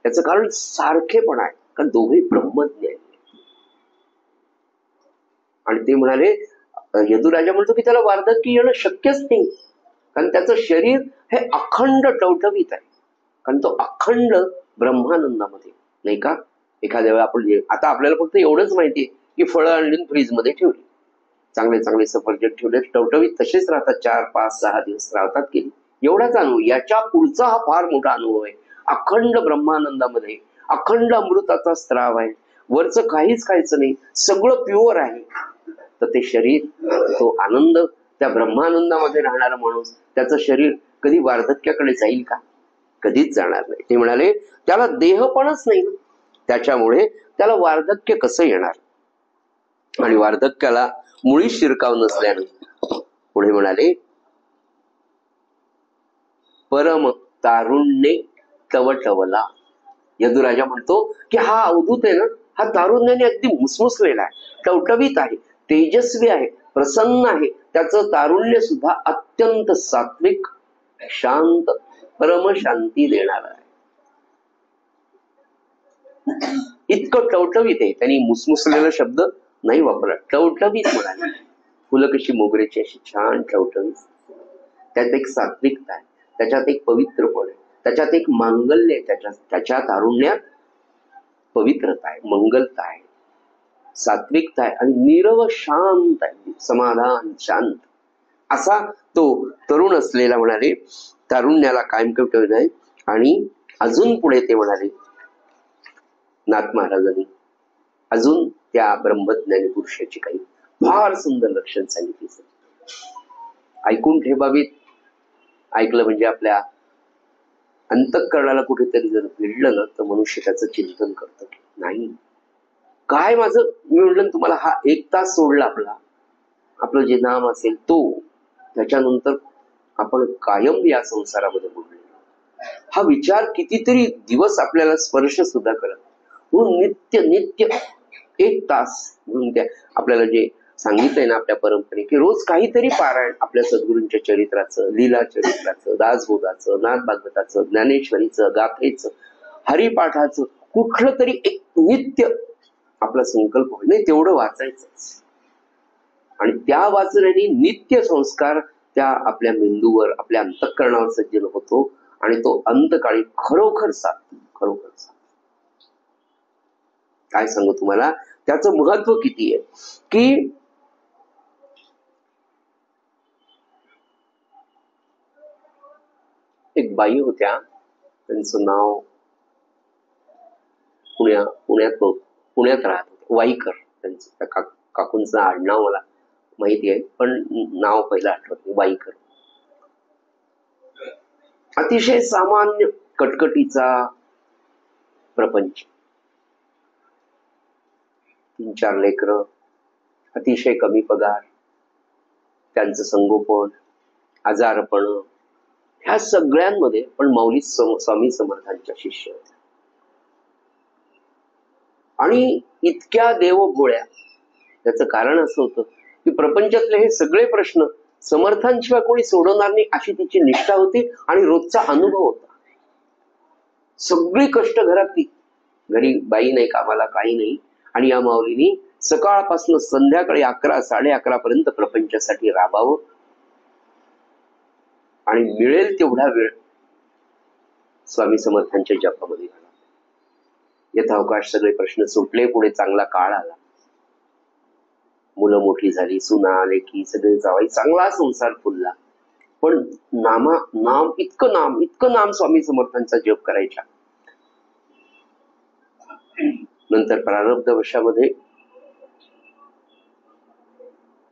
त्याचं कारण सारखेपण आहे, कारण दोघे ब्रह्मज्ञ आहेत. आणि ते म्हणाले, यदुराजा म्हणतो की त्याला वार्धक्य येणं शक्यच नाही, कारण त्याचं शरीर हे अखंड टवटवीत आहे, कारण तो अखंड ब्रह्मानंदामध्ये. नाही का? एखाद्या वेळा आपण आता आपल्याला फक्त एवढंच माहितीये की फळं आणली फ्रीजमध्ये ठेवली, चांगले चांगले सफरचंद ठेवले, टवटवीत तसेच राहतात, 4-5-6 दिवस राहतात की एवढाच अनुभव. याच्या पुढचा हा फार मोठा अनुभव आहे. अखंड ब्रह्मानंदामध्ये अखंड अमृताचा स्त्राव आहे, वरचं काहीच खायचं नाही, सगळं प्युअर आहे. तर ते शरीर, तो आनंद, त्या ब्रह्मानंदामध्ये राहणारा माणूस, त्याचं शरीर कधी वार्धक्याकडे जाईल का? कधीच जाणार नाही. ते म्हणाले त्याला देहपणच नाही, त्याच्यामुळे त्याला वार्धक्य कसं येणार? आणि वार्धक्याला मुळी शिरकाव नसल्याने पुढे म्हणाले परम तारुण्ये टवटवला. यदुराजा म्हणतो की हा अवधूत आहे ना, हा तारुण्याने अगदी मुसमुसलेला आहे, टवटवीत आहे, तेजस्वी आहे, प्रसन्न आहे. त्याचं तारुण्य सुद्धा अत्यंत सात्विक, शांत, परमशांती देणार आहे. इतकं टवटवीत आहे. त्यांनी मुसमुसलेला शब्द नाही वापरला, टवटवीत म्हणाले. फुलं कशी मोगऱ्याची अशी छान टवटवीत. त्यात एक सात्विकता आहे, त्याच्यात एक पवित्रपण आहे, त्याच्यात एक मांगल्य आहे. त्याच्या तारुण्यात पवित्रता आहे, मंगलता आहे, सात्विकता आहे आणि नीरव शांत आहे, समाधान, शांत असा तो तरुण असलेला म्हणाले तारुण्याला कायम ठेवलं आहे. आणि अजून पुढे ते म्हणाले नाथ महाराजांनी अजून त्या ब्रह्मज्ञानी पुरुषाची काही फार सुंदर लक्षण सांगितली. ऐकून ठेवावीत. ऐकलं म्हणजे आपल्या अंतःकरणाला कुठेतरी जर भिडलं ना तर मनुष्य त्याचं चिंतन करतं. नाही काय माझं, मी म्हटलं तुम्हाला हा 1 तास सोडला आपलं जे नाम असेल तो, त्याच्यानंतर आपण कायम या संसारामध्ये बुडलेलो. हा विचार कितीतरी दिवस आपल्याला स्पर्श सुद्धा करत. म्हणून नित्य नित्य 1 तास म्हणून त्या आपल्याला जे सांगितलंय ना आपल्या परंपरे, की रोज काहीतरी पारायण आपल्या सद्गुरूंच्या चरित्राचं, लीला चरित्राचं, दासबोधाचं, नाथ भागवताचं, ज्ञानेश्वरीचं, गाथेचं, हरिपाठाचं, कुठलं तरी एक नित्य आपला संकल्प होईल नाही तेवढं वाचायचं. आणि त्या वाचण्याने नित्य संस्कार त्या आपल्या मेंदूवर, आपल्या अंतःकरणावर सज्जन होतो आणि तो अंतकाळी खरोखर साधतो. काय सांगू तुम्हाला त्याचं महत्व किती आहे, की एक बाई होत्या, त्यांचं नाव पुण्यात राहत होते, वाईकर त्यांचं. त्या काकूंचं आडनाव मला माहिती आहे पण नाव पहिलं आठवत नाही. वाईकर अतिशय सामान्य कटकटीचा प्रपंच. 3-4 लेकरं, अतिशय कमी पगार, त्यांचं संगोपन, आजारपण, ह्या सगळ्यांमध्ये पण माऊली स्वामी समर्थांच्या शिष्य होत्या. आणि इतक्या देवभोळ्या. त्याचं कारण असं होतं की प्रपंचातले हे सगळे प्रश्न समर्थांशिवाय कोणी सोडवणार नाही अशी तिची निष्ठा होती आणि रोजचा अनुभव होता. सगळी कष्ट घरातली, घरी बाई नाही, कामाला काही नाही. आणि या माऊलीनी सकाळपासून संध्याकाळी 11-11:30 पर्यंत प्रपंचासाठी राबावं आणि मिळेल तेवढा वेळ स्वामी समर्थांच्या जपामध्ये घाला. यथावकाश सगळे प्रश्न सुटले. पुढे चांगला काळ आला, मुलं मोठी झाली, सुना लेकी सगळे जावई, चांगला संसार फुलला. पण इतकं नाम स्वामी समर्थांचा जप करायच्या. नंतर प्रारब्ध वशामध्ये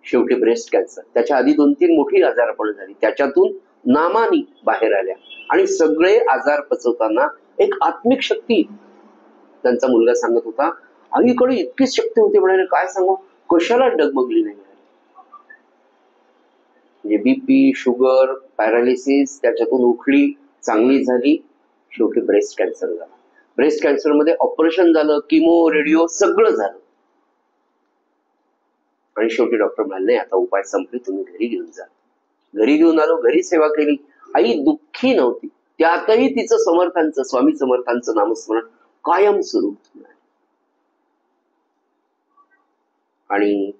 शेवटी ब्रेस्ट कॅन्सर, त्याच्या आधी 2-3 मोठी आजारपण झाली, त्याच्यातून नामानी बाहेर आल्या आणि सगळे आजार पचवताना एक आत्मिक शक्ती. त्यांचा मुलगा सांगत होता आईकडे इतकीच शक्ती होती म्हणाले, काय सांगू, कशाला डगमगली नाही. म्हणजे बीपी, शुगर, पॅरालिसिस त्याच्यातून उठली, चांगली झाली. शेवटी ब्रेस्ट कॅन्सर झाला. ब्रेस्ट कॅन्सर मध्ये ऑपरेशन झालं, किमो, रेडिओ सगळं झालं. आणि शेवटी डॉक्टर म्हणाले आता उपाय संपले, तुम्ही घरी घेऊन जा. घरी घेऊन आलो, घरी सेवा केली. आई दुःखी नव्हती, त्यातही तिचं समर्थांचं, स्वामी समर्थांचं नामस्मरण कायम सुरू. आणि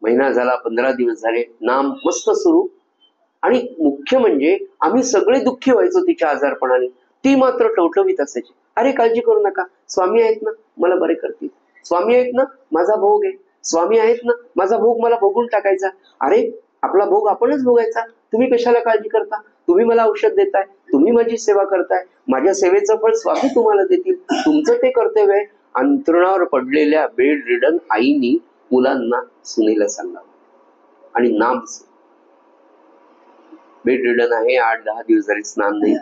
महिना झाला, 15 दिवस झाले, नाम मस्त सुरू. आणि मुख्य म्हणजे आम्ही सगळे दुःखी व्हायचो तिच्या आजारपणाने, ती मात्र टवटवीत असायची. अरे काळजी करू नका, स्वामी आहेत ना, मला बरे करतील. स्वामी आहेत ना, माझा भोग आहे. स्वामी आहेत ना, माझा भोग मला भोगून टाकायचा. अरे आपला भोग आपणच भोगायचा, तुम्ही कशाला काळजी करता, तुम्ही मला औषध देताय, तुम्ही माझी सेवा करताय, माझ्या सेवेचं फळ स्वामी तुम्हाला देतील, तुमचं ते कर्तव्य आहे. अंतरुणावर पडलेल्या बेड रिडन आईनी मुलांना सुनेला सांगावं आणि नाम. बेड रिडन आहे, 8-10 दिवस झाले स्नान नाही,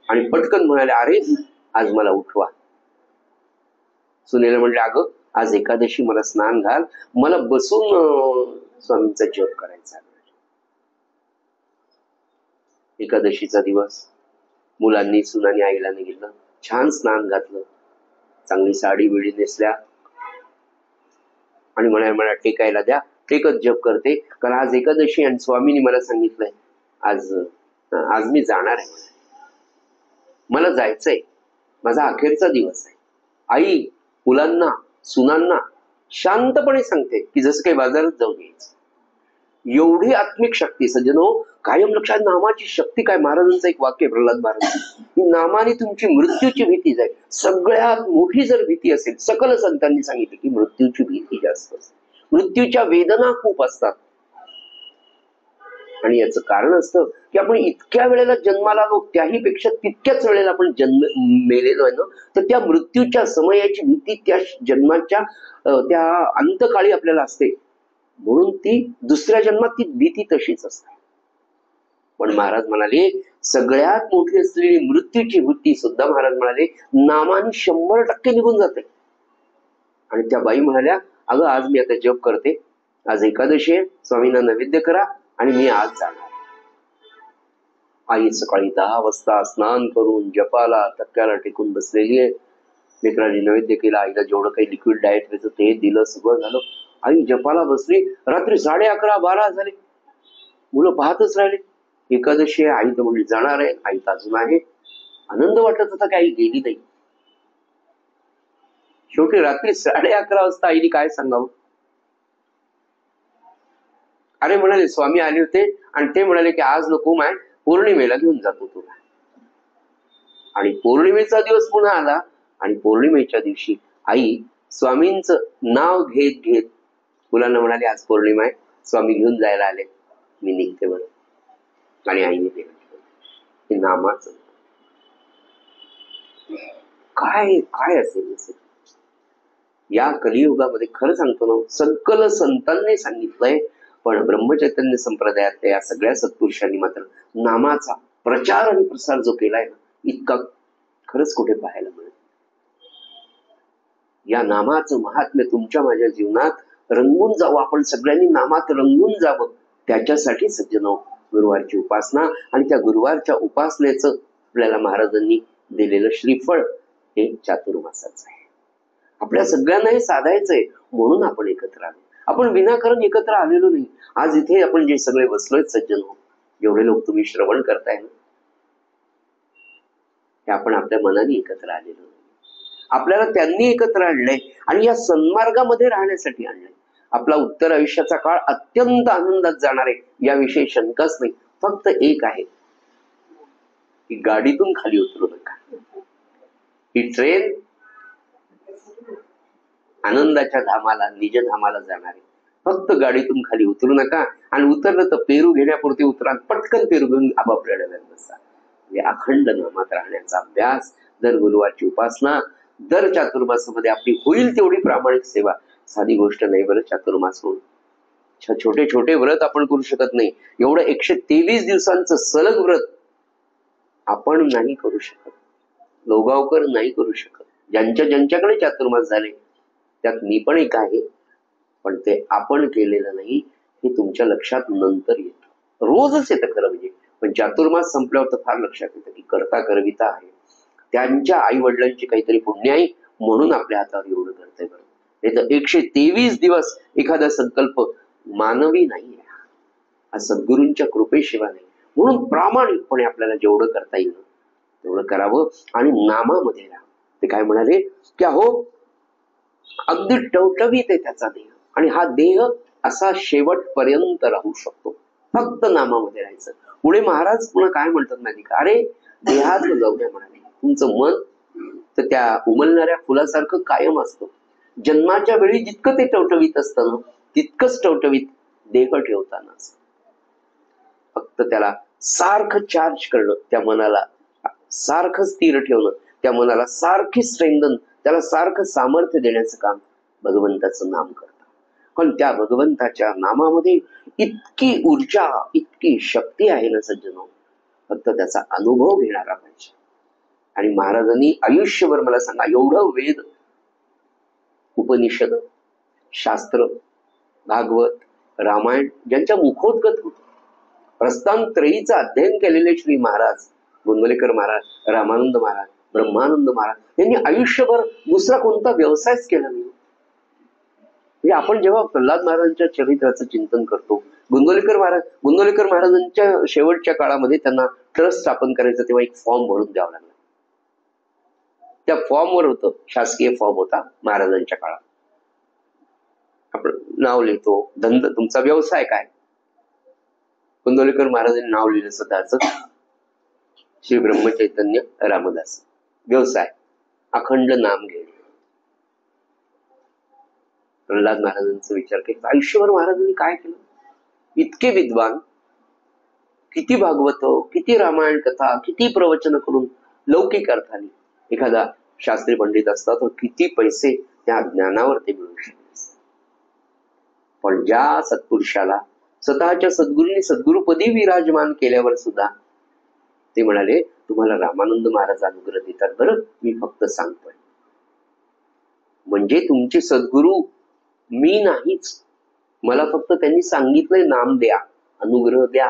आणि पटकन म्हणाले अरे आज मला उठवा. सुनेला म्हणले अगं आज एकादशी, मला स्नान घाल, मला बसून स्वामींचा जप करायचा. एकादशीचा दिवस मुलांनी सुनांनी आईला निघितलं. छान स्नान घातलं, चांगली साडी बिडी नेसल्या आणि मला टेकायला द्या, टेकत जप करते, कारण आज एकादशी आणि स्वामींनी मला सांगितलंय आज आज मी जाणार आहे, मला जायचंय, माझा अखेरचा दिवस आहे. आई मुलांना सुनांना शांतपणे सांगते की जसं काही बाजारात जाऊन यायचं. एवढी आत्मिक शक्ती सज्जनो, कायम लक्षात, नामाची शक्ती काय. महाराजांचं एक वाक्य, प्रल्हाद महाराज, की नामाने तुमची मृत्यूची भीती जाईल. सगळ्यात मोठी जर भीती असेल, सकल संतांनी सांगितलं की मृत्यूची भीती जास्त असते, मृत्यूच्या वेदना खूप असतात. आणि याचं कारण असतं की आपण इतक्या वेळेला जन्माला आलो, त्याही पेक्षा तितक्याच वेळेला आपण मेलेलो आहे ना, तर त्या मृत्यूच्या समयाची भीती त्या जन्माच्या त्या अंतकाळी आपल्याला असते, म्हणून ती दुसऱ्या जन्मात ती भीती तशीच असते. पण महाराज म्हणाले सगळ्यात मोठी असलेली मृत्यूची भीती सुद्धा महाराज म्हणाले नामाने 100% निघून जाते. आणि त्या बाई म्हणाल्या, अगं आज मी आता जप करते, आज एकादशी आहे, स्वामींना नैवेद्य करा आणि मी आज जाणार. आई सकाळी 10 वाजता स्नान करून जपाला टक्क्याला टेकून बसलेली आहे. लेकरांनी नैवेद्य केला, आईला जेवढं काही लिक्विड डाएट द्यायचं ते दिलं, सगळं झालं. आई जपाला बसली, रात्री 11:30-12 झाले, मुलं पाहतच राहिले. एकादशी आहे, आई तर म्हणली जाणार आहे, आई तर अजून आहे. आनंद वाटत होता की आई गेली नाही. शेवटी रात्री 11:30 वाजता आईने काय सांगावं. अरे म्हणाले स्वामी आले होते आणि ते म्हणाले की आज नको माय, पौर्णिमेला घेऊन जातो तुला. आणि पौर्णिमेचा दिवस पुन्हा आला आणि पौर्णिमेच्या दिवशी आई स्वामींचं नाव घेत घेत मुलांना म्हणाले आज पौर्णिमा आहे, स्वामी घेऊन जायला आले, मी निघते बरं. आणि आईने ते नामाचं काय काय असेल या कलियुगामध्ये. खरं सांगतो ना, सकल संतांनी सांगितलंय, पण ब्रह्मचैतन्य संप्रदायात या सगळ्या सत्पुरुषांनी मात्र नामाचा प्रचार आणि प्रसार जो केलाय ना, इतका खरंच कुठे पाहायला मिळेल. या नामाचं महात्म्य तुमच्या माझ्या जीवनात रंगून जावं, आपण सगळ्यांनी नामात रंगून जावं, त्याच्यासाठी सज्जनो गुरुवारची उपासना आणि त्या गुरुवारच्या उपासनेचं आपल्याला महाराजांनी दिलेलं श्रीफळ हे चातुर्मासाचं आहे. आपल्या सगळ्यांना हे साधायचंय म्हणून आपण एकत्र आलो. आपण विनाकारण एकत्र आलेलो नाही. आज इथे आपण जे सगळे बसलोय सज्जन हो, जेवढे लोक तुम्ही श्रवण करताय ना, हे आपण आपल्या मनाने एकत्र आलेलो नाही. आपल्याला त्यांनी एकत्र आणलंय आणि या सन्मार्गामध्ये राहण्यासाठी आणलंय. आपला उत्तर आयुष्याचा काळ अत्यंत आनंदात जाणार आहे याविषयी शंकाच नाही. फक्त एक आहे की गाडीतून खाली उतरू नका. ही ट्रेन आनंदाच्या धामाला, निज धामाला जाणार आहे. फक्त गाडीतून खाली उतरू नका आणि उतरलं तर पेरू घेण्यापुरते उतरा, पटकन पेरू घेऊन आपापल्या डब्यात बसा. म्हणजे अखंड नामात राहण्याचा अभ्यास, दर गुरुवारची उपासना, दर चातुर्मासामध्ये आपली होईल तेवढी प्रामाणिक सेवा. साधी गोष्ट नाही बरं चातुर्मास होऊन. छोटे छोटे व्रत आपण करू शकत नाही, एवढं 123 दिवसांचं सलग व्रत आपण नाही करू शकत, लोगावकर नाही करू शकत. ज्यांच्याकडे चातुर्मास झाले त्यात मी पण एक आहे, पण ते आपण केलेलं नाही हे तुमच्या लक्षात नंतर येतं. रोजच येतं खरं म्हणजे, पण चातुर्मास संपल्यावर तर फार लक्षात येतं की करता करविता आहे, त्यांच्या आई वडिलांची काहीतरी पुण्य आहे म्हणून आपल्या हातावर एवढं करतंय बरं. नाही तर 123 दिवस एखादा संकल्प मानवी नाही, हा सद्गुरूंच्या कृपेशिवाय नाही. म्हणून प्रामाणिकपणे आपल्याला जेवढं करता येईल तेवढं करावं आणि नामामध्ये राहा. ते काय म्हणाले की अहो अगदी टवटवीत आहे त्याचा देह आणि हा देह असा शेवटपर्यंत राहू शकतो, फक्त नामामध्ये राहायचं. पुढे महाराज पुन्हा काय म्हणतात माहिती का, अरे देहात जाऊ द्या म्हणाले, तुमचं मन तर त्या उमलणाऱ्या फुलासारखं कायम असतं. जन्माच्या वेळी जितकं ते टवटवीत असतं ना, तितकंच टवटवीत देह ठेवताना असतं. फक्त त्याला सारखं चार्ज करणं, त्या मनाला सारखं स्थिर ठेवणं, त्या मनाला सारखी स्ट्रेंथन, त्याला सारखं सामर्थ्य देण्याचं काम भगवंताचं नाम करतं. पण त्या भगवंताच्या नामामध्ये इतकी ऊर्जा, इतकी शक्ती आहे ना सज्जनो, फक्त त्याचा अनुभव घेणारा पाहिजे. आणि महाराजांनी आयुष्यभर मला सांगा एवढं वेद, उपनिषद, शास्त्र, भागवत, रामायण ज्यांच्या मुखोद्गत होत, प्रस्थान त्रयीचं अध्ययन केलेले श्री महाराज गोंदवलेकर महाराज, रामानंद महाराज, ब्रह्मानंद महाराज यांनी आयुष्यभर दुसरा कोणता व्यवसायच केला नाही. म्हणजे आपण जेव्हा प्रल्हाद महाराजांच्या चरित्राचं चिंतन करतो, गोंदवलेकर महाराजांच्या शेवटच्या काळामध्ये त्यांना ट्रस्ट स्थापन करायचं, तेव्हा एक फॉर्म भरून द्यावा लागला. त्या फॉर्मवर होतं, शासकीय फॉर्म होता महाराजांच्या काळात. आपण नाव लिहितो, धंदा, तुमचा व्यवसाय काय? गोंदवलेकर महाराजांनी नाव लिहिलं स्वतःच, श्री ब्रह्मचैतन्य रामदास. व्यवसाय अखंड नाम घेणे. प्रल्हाद महाराजांचा विचार केला, आयुष्यभर महाराजांनी काय केलं? इतके विद्वान, किती भागवत, किती रामायण कथा, किती प्रवचन करून लौकिक अर्थाने एखादा शास्त्री पंडित असता तर किती पैसे त्या ज्ञानावर ते मिळू शकते. पण ज्या सत्पुरुषाला स्वतःच्या सद्गुरूंनी सद्गुरुपदी विराजमान केल्यावर सुद्धा ते म्हणाले, तुम्हाला रामानंद महाराज अनुग्रह देतात बरं, मी फक्त सांगतोय. म्हणजे तुमचे सद्गुरू मी नाहीच, मला फक्त त्यांनी सांगितलंय नाम द्या, अनुग्रह द्या,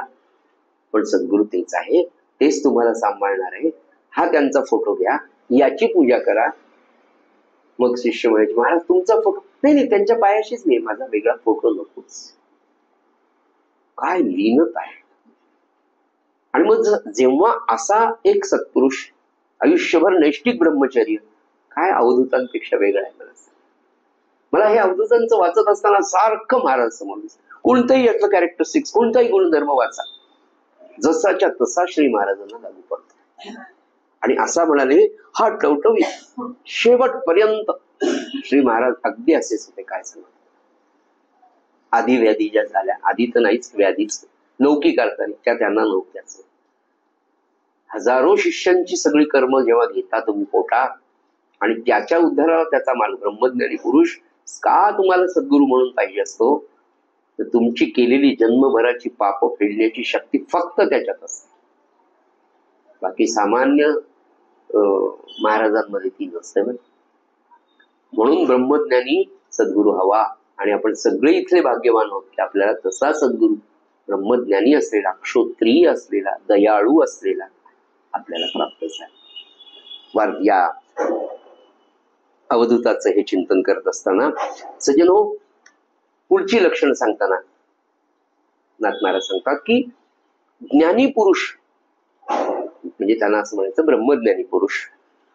पण सद्गुरू तेच आहे, तेच तुम्हाला सांभाळणार आहे. हा त्यांचा फोटो घ्या, याची पूजा करा. मग शिष्य म्हणायचे, महाराज तुमचा फोटो नाही, त्यांच्या पायाशीच नाही, माझा वेगळा फोटो नकोच. काय लीनता आहे. आणि मग जेव्हा असा एक सत्पुरुष आयुष्यभर नैष्टिक ब्रह्मचर्य, काय अवधूतांपेक्षा वेगळं आहे. मला हे अवधूतांचं वाचत असताना सारखं महाराज समोर दिसतं. कोणताही यातलं कॅरेक्टरिस्टिक्स, कोणताही गुणधर्म वाचा, जसाच्या तसा श्री महाराजांना लागू पडतो. आणि असा म्हणाले, हा टवटवीत शेवटपर्यंत श्री महाराज अगदी असेच होते. काय सांगा, आधी व्याधी ज्या झाल्या, आधी तर नाहीच, व्याधीच लौकिक अर्थाने त्या त्यांना नव्हत्याच. हजारो शिष्यांची सगळी कर्म जेव्हा घेता तुम्ही पोटात, आणि त्याच्या उद्धाराला त्याचा मार्ग ब्रह्मज्ञानी पुरुष का तुम्हाला सद्गुरू म्हणून पाहिजे असतो, तर तुमची केलेली जन्मभराची पाप फेडण्याची शक्ती फक्त त्याच्यात असते. बाकी सामान्य महाराजांमध्ये ती नसते. म्हणून ब्रह्मज्ञानी सद्गुरू हवा. आणि आपण सगळे इथले भाग्यवान आहोत की आपल्याला तसा सद्गुरू ब्रह्मज्ञानी असलेला, क्षोत्रिय असलेला, दयाळू असलेला आपल्याला प्राप्त झाला. या अवधूताचं हे चिंतन करत असताना सज्जनो, पुढची लक्षणं सांगताना नाथ महाराज सांगतात की ज्ञानी पुरुष, म्हणजे त्यांना असं म्हणायचं ब्रह्मज्ञानी पुरुष,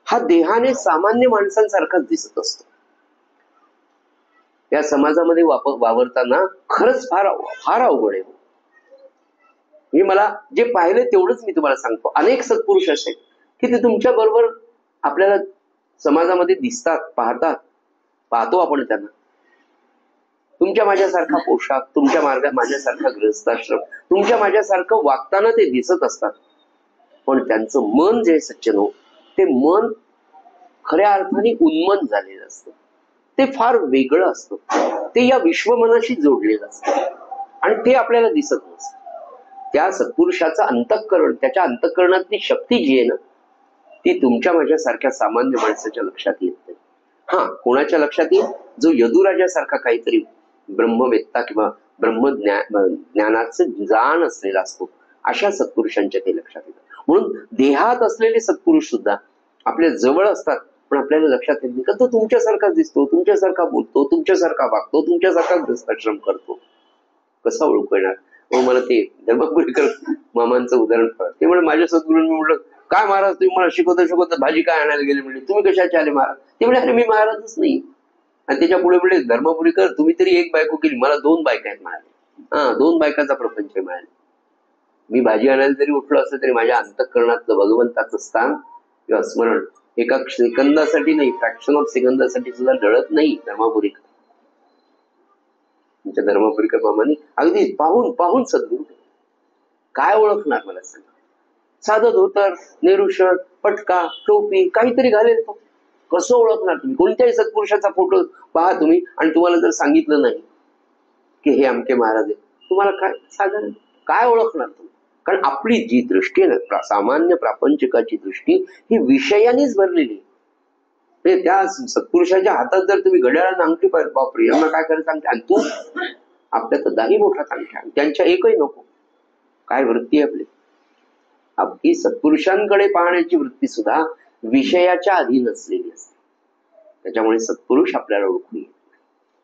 हा देहाने सामान्य माणसांसारखाच दिसत असतो. या समाजामध्ये वावरताना खरंच फार फार अवघड आहे. म्हणजे मला जे पाहिलं तेवढंच मी तुम्हाला सांगतो. अनेक सत्पुरुष असे की ते तुमच्या बरोबर आपल्याला समाजामध्ये दिसतात, पाहतो आपण त्यांना. तुमच्या माझ्यासारखा पोशाख, तुमच्या माझ्यासारखा गृहस्थाश्रम, तुमच्या माझ्यासारखं वागताना ते दिसत असतात. पण त्यांचं मन जे सज्जनो, ते मन खऱ्या अर्थाने उन्मन झालेलं असतं. ते फार वेगळं असतं. ते या विश्वमनाशी जोडलेलं असतं आणि ते आपल्याला दिसत नसतं. त्या सत्पुरुषाचं अंतःकरण, त्याच्या अंतःकरणातली शक्ती जी आहे ना, ती तुमच्या माझ्यासारख्या सामान्य माणसाच्या लक्षात येत नाही. हा, कोणाच्या लक्षात येईल? जो यदुराजासारखा काहीतरी ब्रह्मवेत्ता किंवा ज्ञानाचं जाण असलेला असतो, अशा सत्पुरुषांच्या ते लक्षात येतं. म्हणून देहात असलेले सत्पुरुष सुद्धा आपल्या जवळ असतात, पण आपल्याला लक्षात येत नाही का तो तुमच्यासारखाच दिसतो, तुमच्यासारखा बोलतो, तुमच्यासारखा वागतो, तुमच्यासारखा गृहस्थाश्रम करतो. कसा ओळखू येणार? मला ते धर्मपुरीकर मामांचं उदाहरण कळत. ते म्हणजे माझ्या सद्गुरूंनी म्हटलं, काय महाराज तुम्ही मला शिकवता भाजी काय आणायला गेले? म्हणजे तुम्ही कशाचे आले महाराज? ते म्हणजे अरे मी महाराजच नाही. आणि त्याच्या पुढे म्हणजे धर्मपुरीकर तुम्ही तरी एक बायको केली, मला 2 बायका आहेत म्हणाले. हा, 2 बायकांचा प्रपंच मिळाले. मी भाजी आणायला जरी उठलो असं तरी माझ्या अंतःकरणातलं भगवंताचं स्थान किंवा स्मरण एका सेकंदासाठी नाही, फ्रॅक्शन ऑफ सेकंदासाठी सुद्धा ढळत नाही. धर्मपुरीकर, तुमच्या धर्मपुरीकर मामानी अगदी पाहून सद्गुरू काय ओळखणार मला सांगा? साधं धोतर, नेहरू शर्ट, पटका, टोपी काहीतरी घालेल तो, कसं ओळखणार तुम्ही? कोणत्याही सत्पुरुषाचा फोटो पहा तुम्ही आणि तुम्हाला जर सांगितलं नाही की हे अमके महाराज आहे, तुम्हाला काय साधारण काय ओळखणार तुम्ही? कारण आपली जी दृष्टी आहे ना, सामान्य प्रापंचिकाची दृष्टी ही विषयानेच भरलेली. त्या सत्पुरुषाच्या हातात जर तुम्ही घड्याळानं अंगठी पाहिजे, बापरे यांना काय करायचं सांगते, आणि तू आपल्या तर 10 मोठा अंगठ्या, त्यांच्या एकही नको. काय वृत्ती आहे आपली? आपली सत्पुरुषांकडे पाहण्याची वृत्ती सुद्धा विषयाच्या अधीन असलेली असते. त्याच्यामुळे सत्पुरुष आपल्याला ओळखू येत.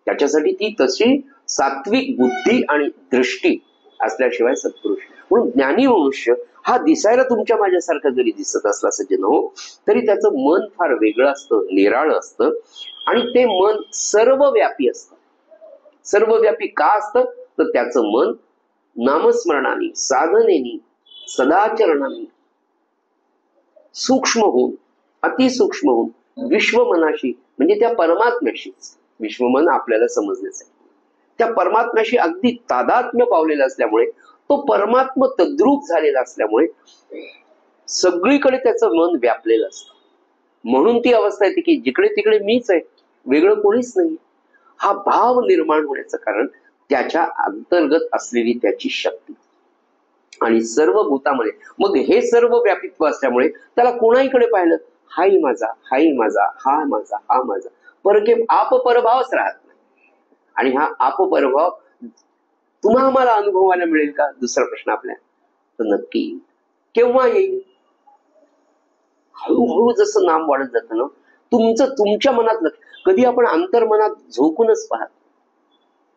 त्याच्यासाठी ती तशी सात्विक बुद्धी आणि दृष्टी असल्याशिवाय सत्पुरुष. म्हणून ज्ञानी मनुष्य हा दिसायला तुमच्या माझ्यासारखा जरी दिसत असला सज्जन हो, तरी त्याचं मन फार वेगळं असतं, निराळं असतं. आणि ते मन सर्वव्यापी असतं. सर्वव्यापी का असतं? तर त्याचं मन नामस्मरणाने, साधनेनी, सदाचरणाने सूक्ष्म होऊन, अतिसूक्ष्म होऊन विश्वमनाशी म्हणजे त्या परमात्म्याशीच, विश्वमन आपल्याला समजण्यासाठी त्या परमात्म्याशी अगदी तादात्म्य पावलेला असल्यामुळे, तो परमात्म तद्रूप झालेला असल्यामुळे सगळीकडे त्याचं मन व्यापलेलं असतं. म्हणून ती अवस्था येते की जिकडे तिकडे मीच आहे, वेगळं कोणीच नाही. हा भाव निर्माण होण्याचं कारण त्याच्या अंतर्गत असलेली त्याची शक्ती आणि सर्व भूतामध्ये. मग हे सर्व व्यापित्व असल्यामुळे त्याला कोणाहीकडे पाहिलं, हाही माझा, हाही माझा, हा माझा, हा माझा, परके आपपरभावच राहत नाही. आणि हा आपपरभाव तुम्हा आम्हाला अनुभवायला मिळेल का? दुसरा प्रश्न आपल्या. तर नक्की केव्हा येईल? हळूहळू जसं नाम वाढत जातं ना, तुमच्या मनात कधी आपण अंतर्मनात झोकूनच पाहत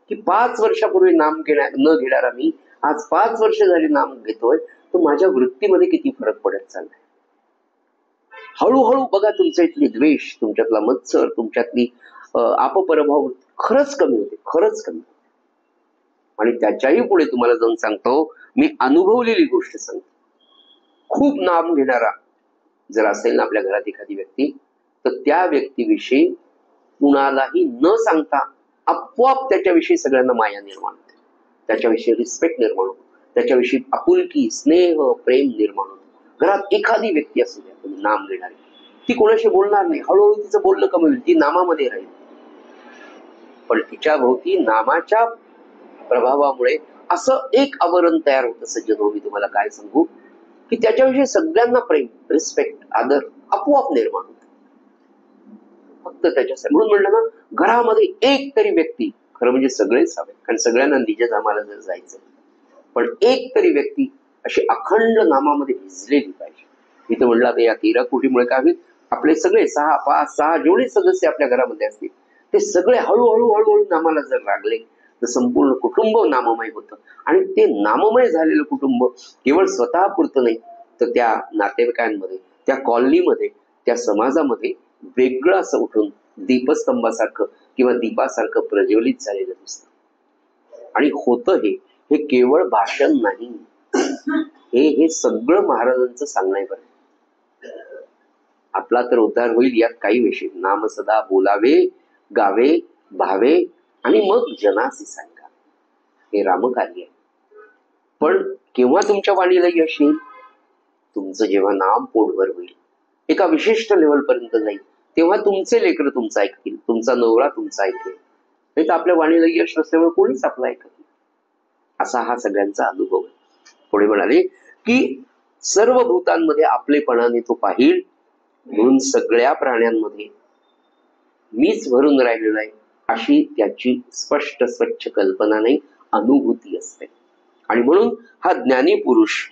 की 5 वर्षापूर्वी नाम न घेणारा मी आज 5 वर्ष झाली नाम घेतोय, तर माझ्या वृत्तीमध्ये किती फरक पडत चाललाय. हळूहळू बघा तुमच्या इथली द्वेष, तुमच्यातला मत्सर, तुमच्यातली आपपरभाव खरंच कमी होते, खरंच कमी होते. आणि त्याच्याही पुढे तुम्हाला जाऊन सांगतो, मी अनुभवलेली गोष्ट सांगतो. खूप नाम घेणारा जर असेल ना आपल्या घरात एखादी व्यक्ती, तर त्या व्यक्तीविषयी कुणालाही न सांगता आपोआप त्याच्याविषयी सगळ्यांना माया निर्माण होते, त्याच्याविषयी रिस्पेक्ट निर्माण होतो, त्याच्याविषयी आपुलकी, स्नेह, प्रेम निर्माण होतो. घरात एखादी व्यक्ती असू द्या तुम्ही नाम घेणारी, ती कोणाशी बोलणार नाही, हळूहळू तिचं बोलणं कमी होईल, ती नामामध्ये राहील. पण तिच्या भोवती नामाच्या प्रभावामुळे असं एक आवरण तयार होतं सज्जन हो, मी तुम्हाला काय सांगू, की त्याच्याविषयी सगळ्यांना प्रेम, रिस्पेक्ट, आदर आपोआप निर्माण होतो. फक्त त्याच्यासाठी. म्हणून म्हणलं ना, घरामध्ये एक तरी व्यक्ती, खरं म्हणजे सगळेच हवे, कारण सगळ्यांना निजधामाला जर जायचं, पण एक तरी व्यक्ती अशी अखंड नामामध्ये भिजलेली पाहिजे. मी तर म्हणलं आता या 13 कोटीमुळे काय होईल, आपले सगळे 6, 5, 6 जेवढे सदस्य आपल्या घरामध्ये असतील, ते सगळे हळूहळू हळूहळू नामाला जर लागले, तर संपूर्ण कुटुंब नाममय होतं. आणि ते नाममय झालेलं कुटुंब केवळ स्वतःपुरतं नाही, तर त्या नातेवाईकांमध्ये, त्या कॉलनीमध्ये, त्या समाजामध्ये वेगळं असं उठून दीपस्तंभासारखं किंवा दीपासारखं प्रज्वलित झालेलं दिसतं. आणि होतं हे केवळ भाषण नाही, हे सगळं महाराजांचं सांगणं आहे बरं. आपला तर उद्धार होईल यात काही विषय. नाम सदा बोलावे, गावे, भावे आणि मग जनासी सांगा, हे रामकार्य आहे. पण केव्हा तुमच्या वाणीला यश येईल? तुमचं जेव्हा नाम पोटभर होईल, एका विशिष्ट लेवल पर्यंत जाईल, तेव्हा तुमचे लेकरं तुमचं ऐकतील, तुमचा नवरा तुमचा ऐकेल. नाही तर आपल्या वाणीला यश नसल्यामुळे कोणीच आपला ऐकत नाही. असा हा सगळ्यांचा अनुभव आहे. पुढे म्हणाले की सर्व भूतांमध्ये आपलेपणाने तो पाहिल, म्हणून सगळ्या प्राण्यांमध्ये मीच भरून राहिलेला आहे अशी त्याची स्पष्ट स्वच्छ कल्पना नाही, अनुभूती असते. आणि म्हणून हा ज्ञानी पुरुष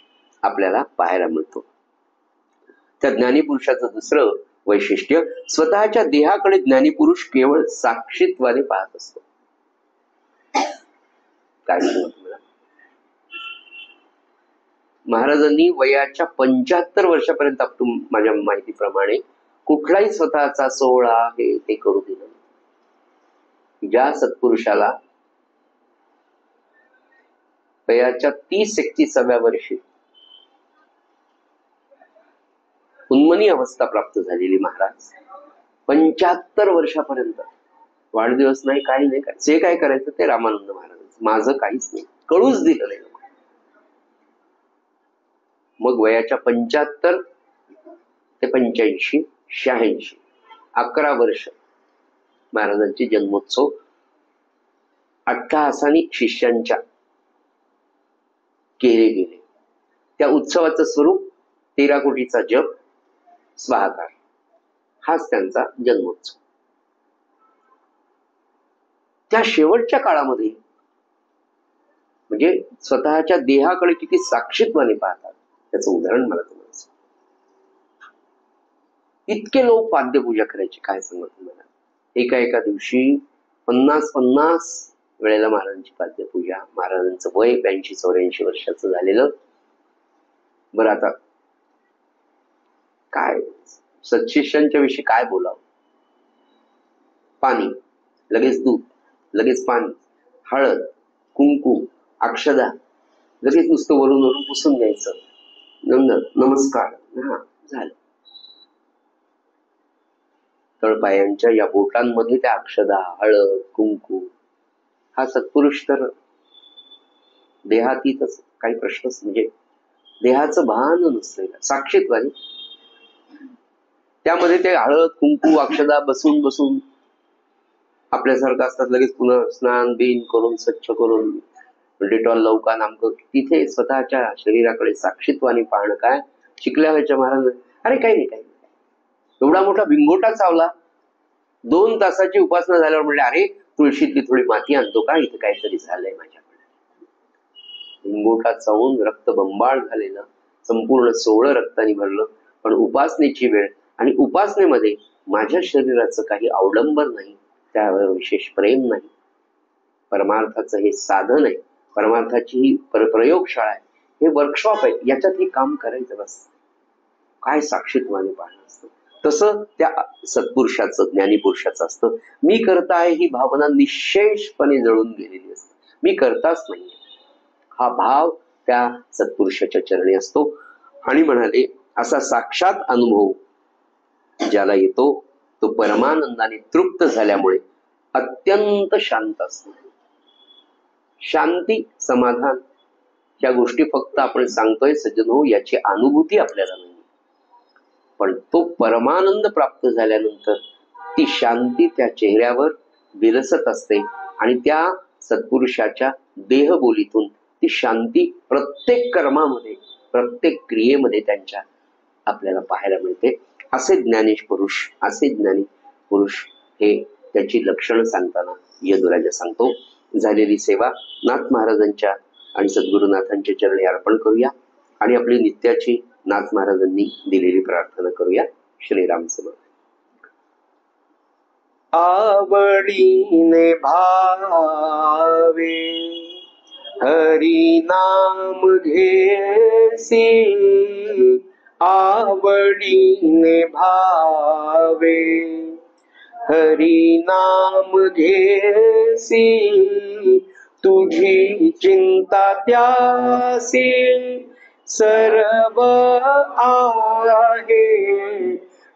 आपल्याला पाहायला मिळतो. त्या ज्ञानी पुरुषाचं दुसरं वैशिष्ट्य, स्वतःच्या देहाकडे ज्ञानी पुरुष केवळ साक्षीत्वाने पाहत असतो. काय सांगू तुम्हाला, महाराजांनी वयाच्या 75 वर्षापर्यंत माझ्या माहितीप्रमाणे कुठलाही स्वतःचा सोहळा हे ते करू दिलं. ज्या सत्पुरुषाला वयाच्या 30-31व्या वर्षी उन्मनी अवस्था प्राप्त झालेली महाराज 75 वर्षापर्यंत वाढदिवस नाही, काही नाही, जे काय करायचं ते रामानंद महाराज, माझं काहीच नाही, कळूच दिलं नाही. मग वयाच्या 75 ते 85, 86 11 वर्ष महाराजांचे जन्मोत्सव अट्टहासाने शिष्यांच्या केले गेले. त्या उत्सवाचं स्वरूप 13 कोटीचा जप, स्वाहाकार, हाच त्यांचा जन्मोत्सव. त्या शेवटच्या काळामध्ये म्हणजे स्वतःच्या देहाकडे किती साक्षीत्वाने पाहतात, त्याचं उदाहरण मला तुम्हाला इतके लोक पाद्यपूजा करायचे, काय सांगत तुम्हाला. एका दिवशी 50 वेळेला महाराजांची पाद्यपूजा. महाराजांचं वय 82-84 वर्षाचं झालेलं. बरं, आता काय सत्शिष्यांच्या विषयी काय बोलावं. पाणी, लगेच दूध, लगेच पाणी, हळद, कुंकू, अक्षदा, लगेच नुसतं वरून वरून पुसून घ्यायचं. नमस्कार, हा झालं. तळपायांच्या या बोटांमध्ये त्या अक्षदा, हळद, कुंकू, हा सत्पुरुष तर देहातीतच, काही प्रश्नच म्हणजे देहाचं भान नसलेलं साक्षीत्वानी. त्यामध्ये ते हळद, कुंकू, अक्षदा बसून बसून आपल्यासारखं असतात. लगेच पुन्हा स्नान बिन करून स्वच्छ करून डेटॉल लवका नामक तिथे स्वतःच्या शरीराकडे साक्षीत्वानी पाहणं. काय शिकल्या व्हायच्या महाराज. अरे काही नाही. एवढा मोठा भिंगोटा चावला. 2 तासाची उपासना झाल्यावर म्हणले, अरे तुळशीतली थोडी माती आणतो का, इथं काहीतरी झालंय माझ्याकडे. भिंगोटा चावून रक्त बंबाळ झालेलं, संपूर्ण 16 रक्तानी भरलं. पण उपासनेची वेळ, आणि उपासनेमध्ये माझ्या शरीराचं काही अवडंबर नाही, त्यावर विशेष प्रेम नाही. परमार्थाचं हे साधन आहे, परमार्थाची ही प्रयोगशाळा आहे, हे वर्कशॉप आहे, याच्यात हे काम करायचं बस. काय साक्षीत्वाने पाहणं असतं. तसं त्या सत्पुरुषाचं, ज्ञानीपुरुषाचं असतं. मी करता आहे ही भावना निशेषपणे जळून गेलेली असते. मी करताच नाही, हा भाव त्या सत्पुरुषाच्या चरणी असतो. आणि म्हणाले, असा साक्षात अनुभव ज्याला येतो तो परमानंदाने तृप्त झाल्यामुळे अत्यंत शांत असतो. शांती, समाधान या गोष्टी फक्त आपण सांगतोय सज्जन हो, याची अनुभूती आपल्याला नाही. पण तो परमानंद प्राप्त झाल्यानंतर ती शांती त्या चेहऱ्यावर विरसत असते. आणि त्या सत्पुरुषाच्या देहबोलीतून ती शांती प्रत्येक कर्मामध्ये, प्रत्येक क्रियेमध्ये त्यांच्या आपल्याला पाहायला मिळते. असे ज्ञानेश पुरुष, असे ज्ञानी पुरुष, हे त्याची लक्षणं सांगताना यदुराजा सांगतो. झालेली सेवा नाथ महाराजांच्या आणि सद्गुरुनाथांच्या चरणी अर्पण करूया आणि आपली नित्याची नाथ महाराजांनी दिलेली प्रार्थना करूया. श्रीराम समर्थ. आवडीने भावे हरी नाम घेसी, आवडीने भावे हरी नाम घेसी, तुझी चिंता त्यासी सर्व आहे,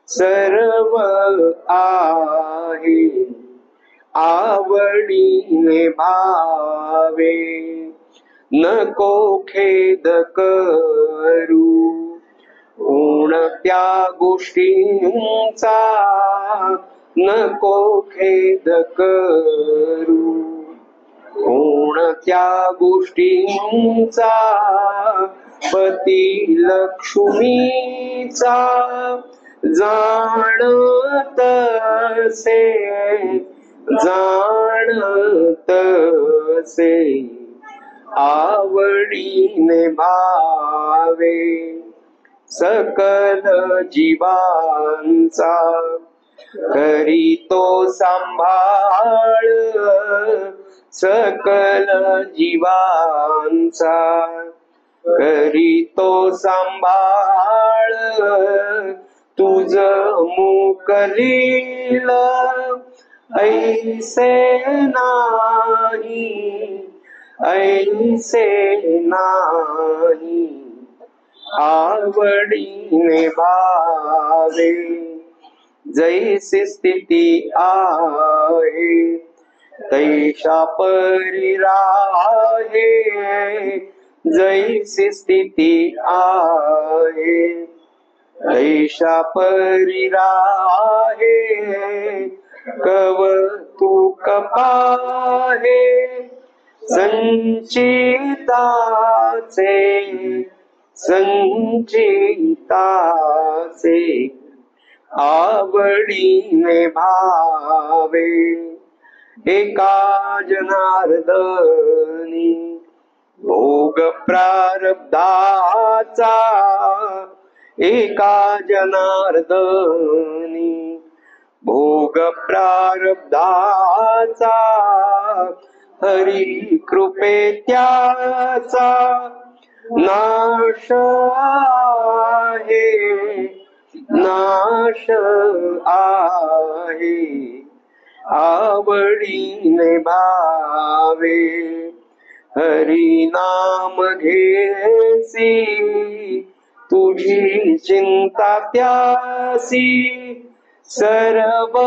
सर्व आहे. आवडीने भावे नको खेद करू कोणत्या गोष्टींचा, नको खेद करू कोणत्या गोष्टींचा. पती लक्ष्मीचा जाणतसे, जाणतसे. आवडीने भावे सकल जीवांचा, करीतो सांभाळ सकल जीवांचा, करीतो सांभाळ. तुझ मुकलील ऐसे नाही, ऐसे नाही. आवडीने भावे जैसी स्थिती आहे, तैशा परी राहे. जैसी स्थिती आहे, तैशा परी राहे. कवतुक पाहे संचिताचे, संचिताचे. आवडीने भावे एका जनार्दनी भोग प्रारब्धाचा, एका जनार्दनी भोग प्रारब्धाचा हरी कृपे त्याचा नाश आहे, नाश आहे. आवडीने भावे हरी नाम घेसी, तुझी चिंता त्यासी सर्व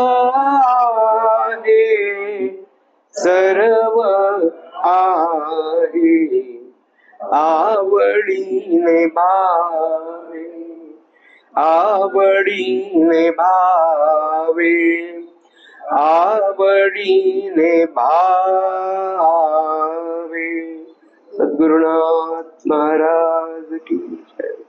आहे, सर्व आहे. आवडीने भावे, आवडीने भावे, आवडीने भावे. सद्गुरुनाथ महाराज की जय.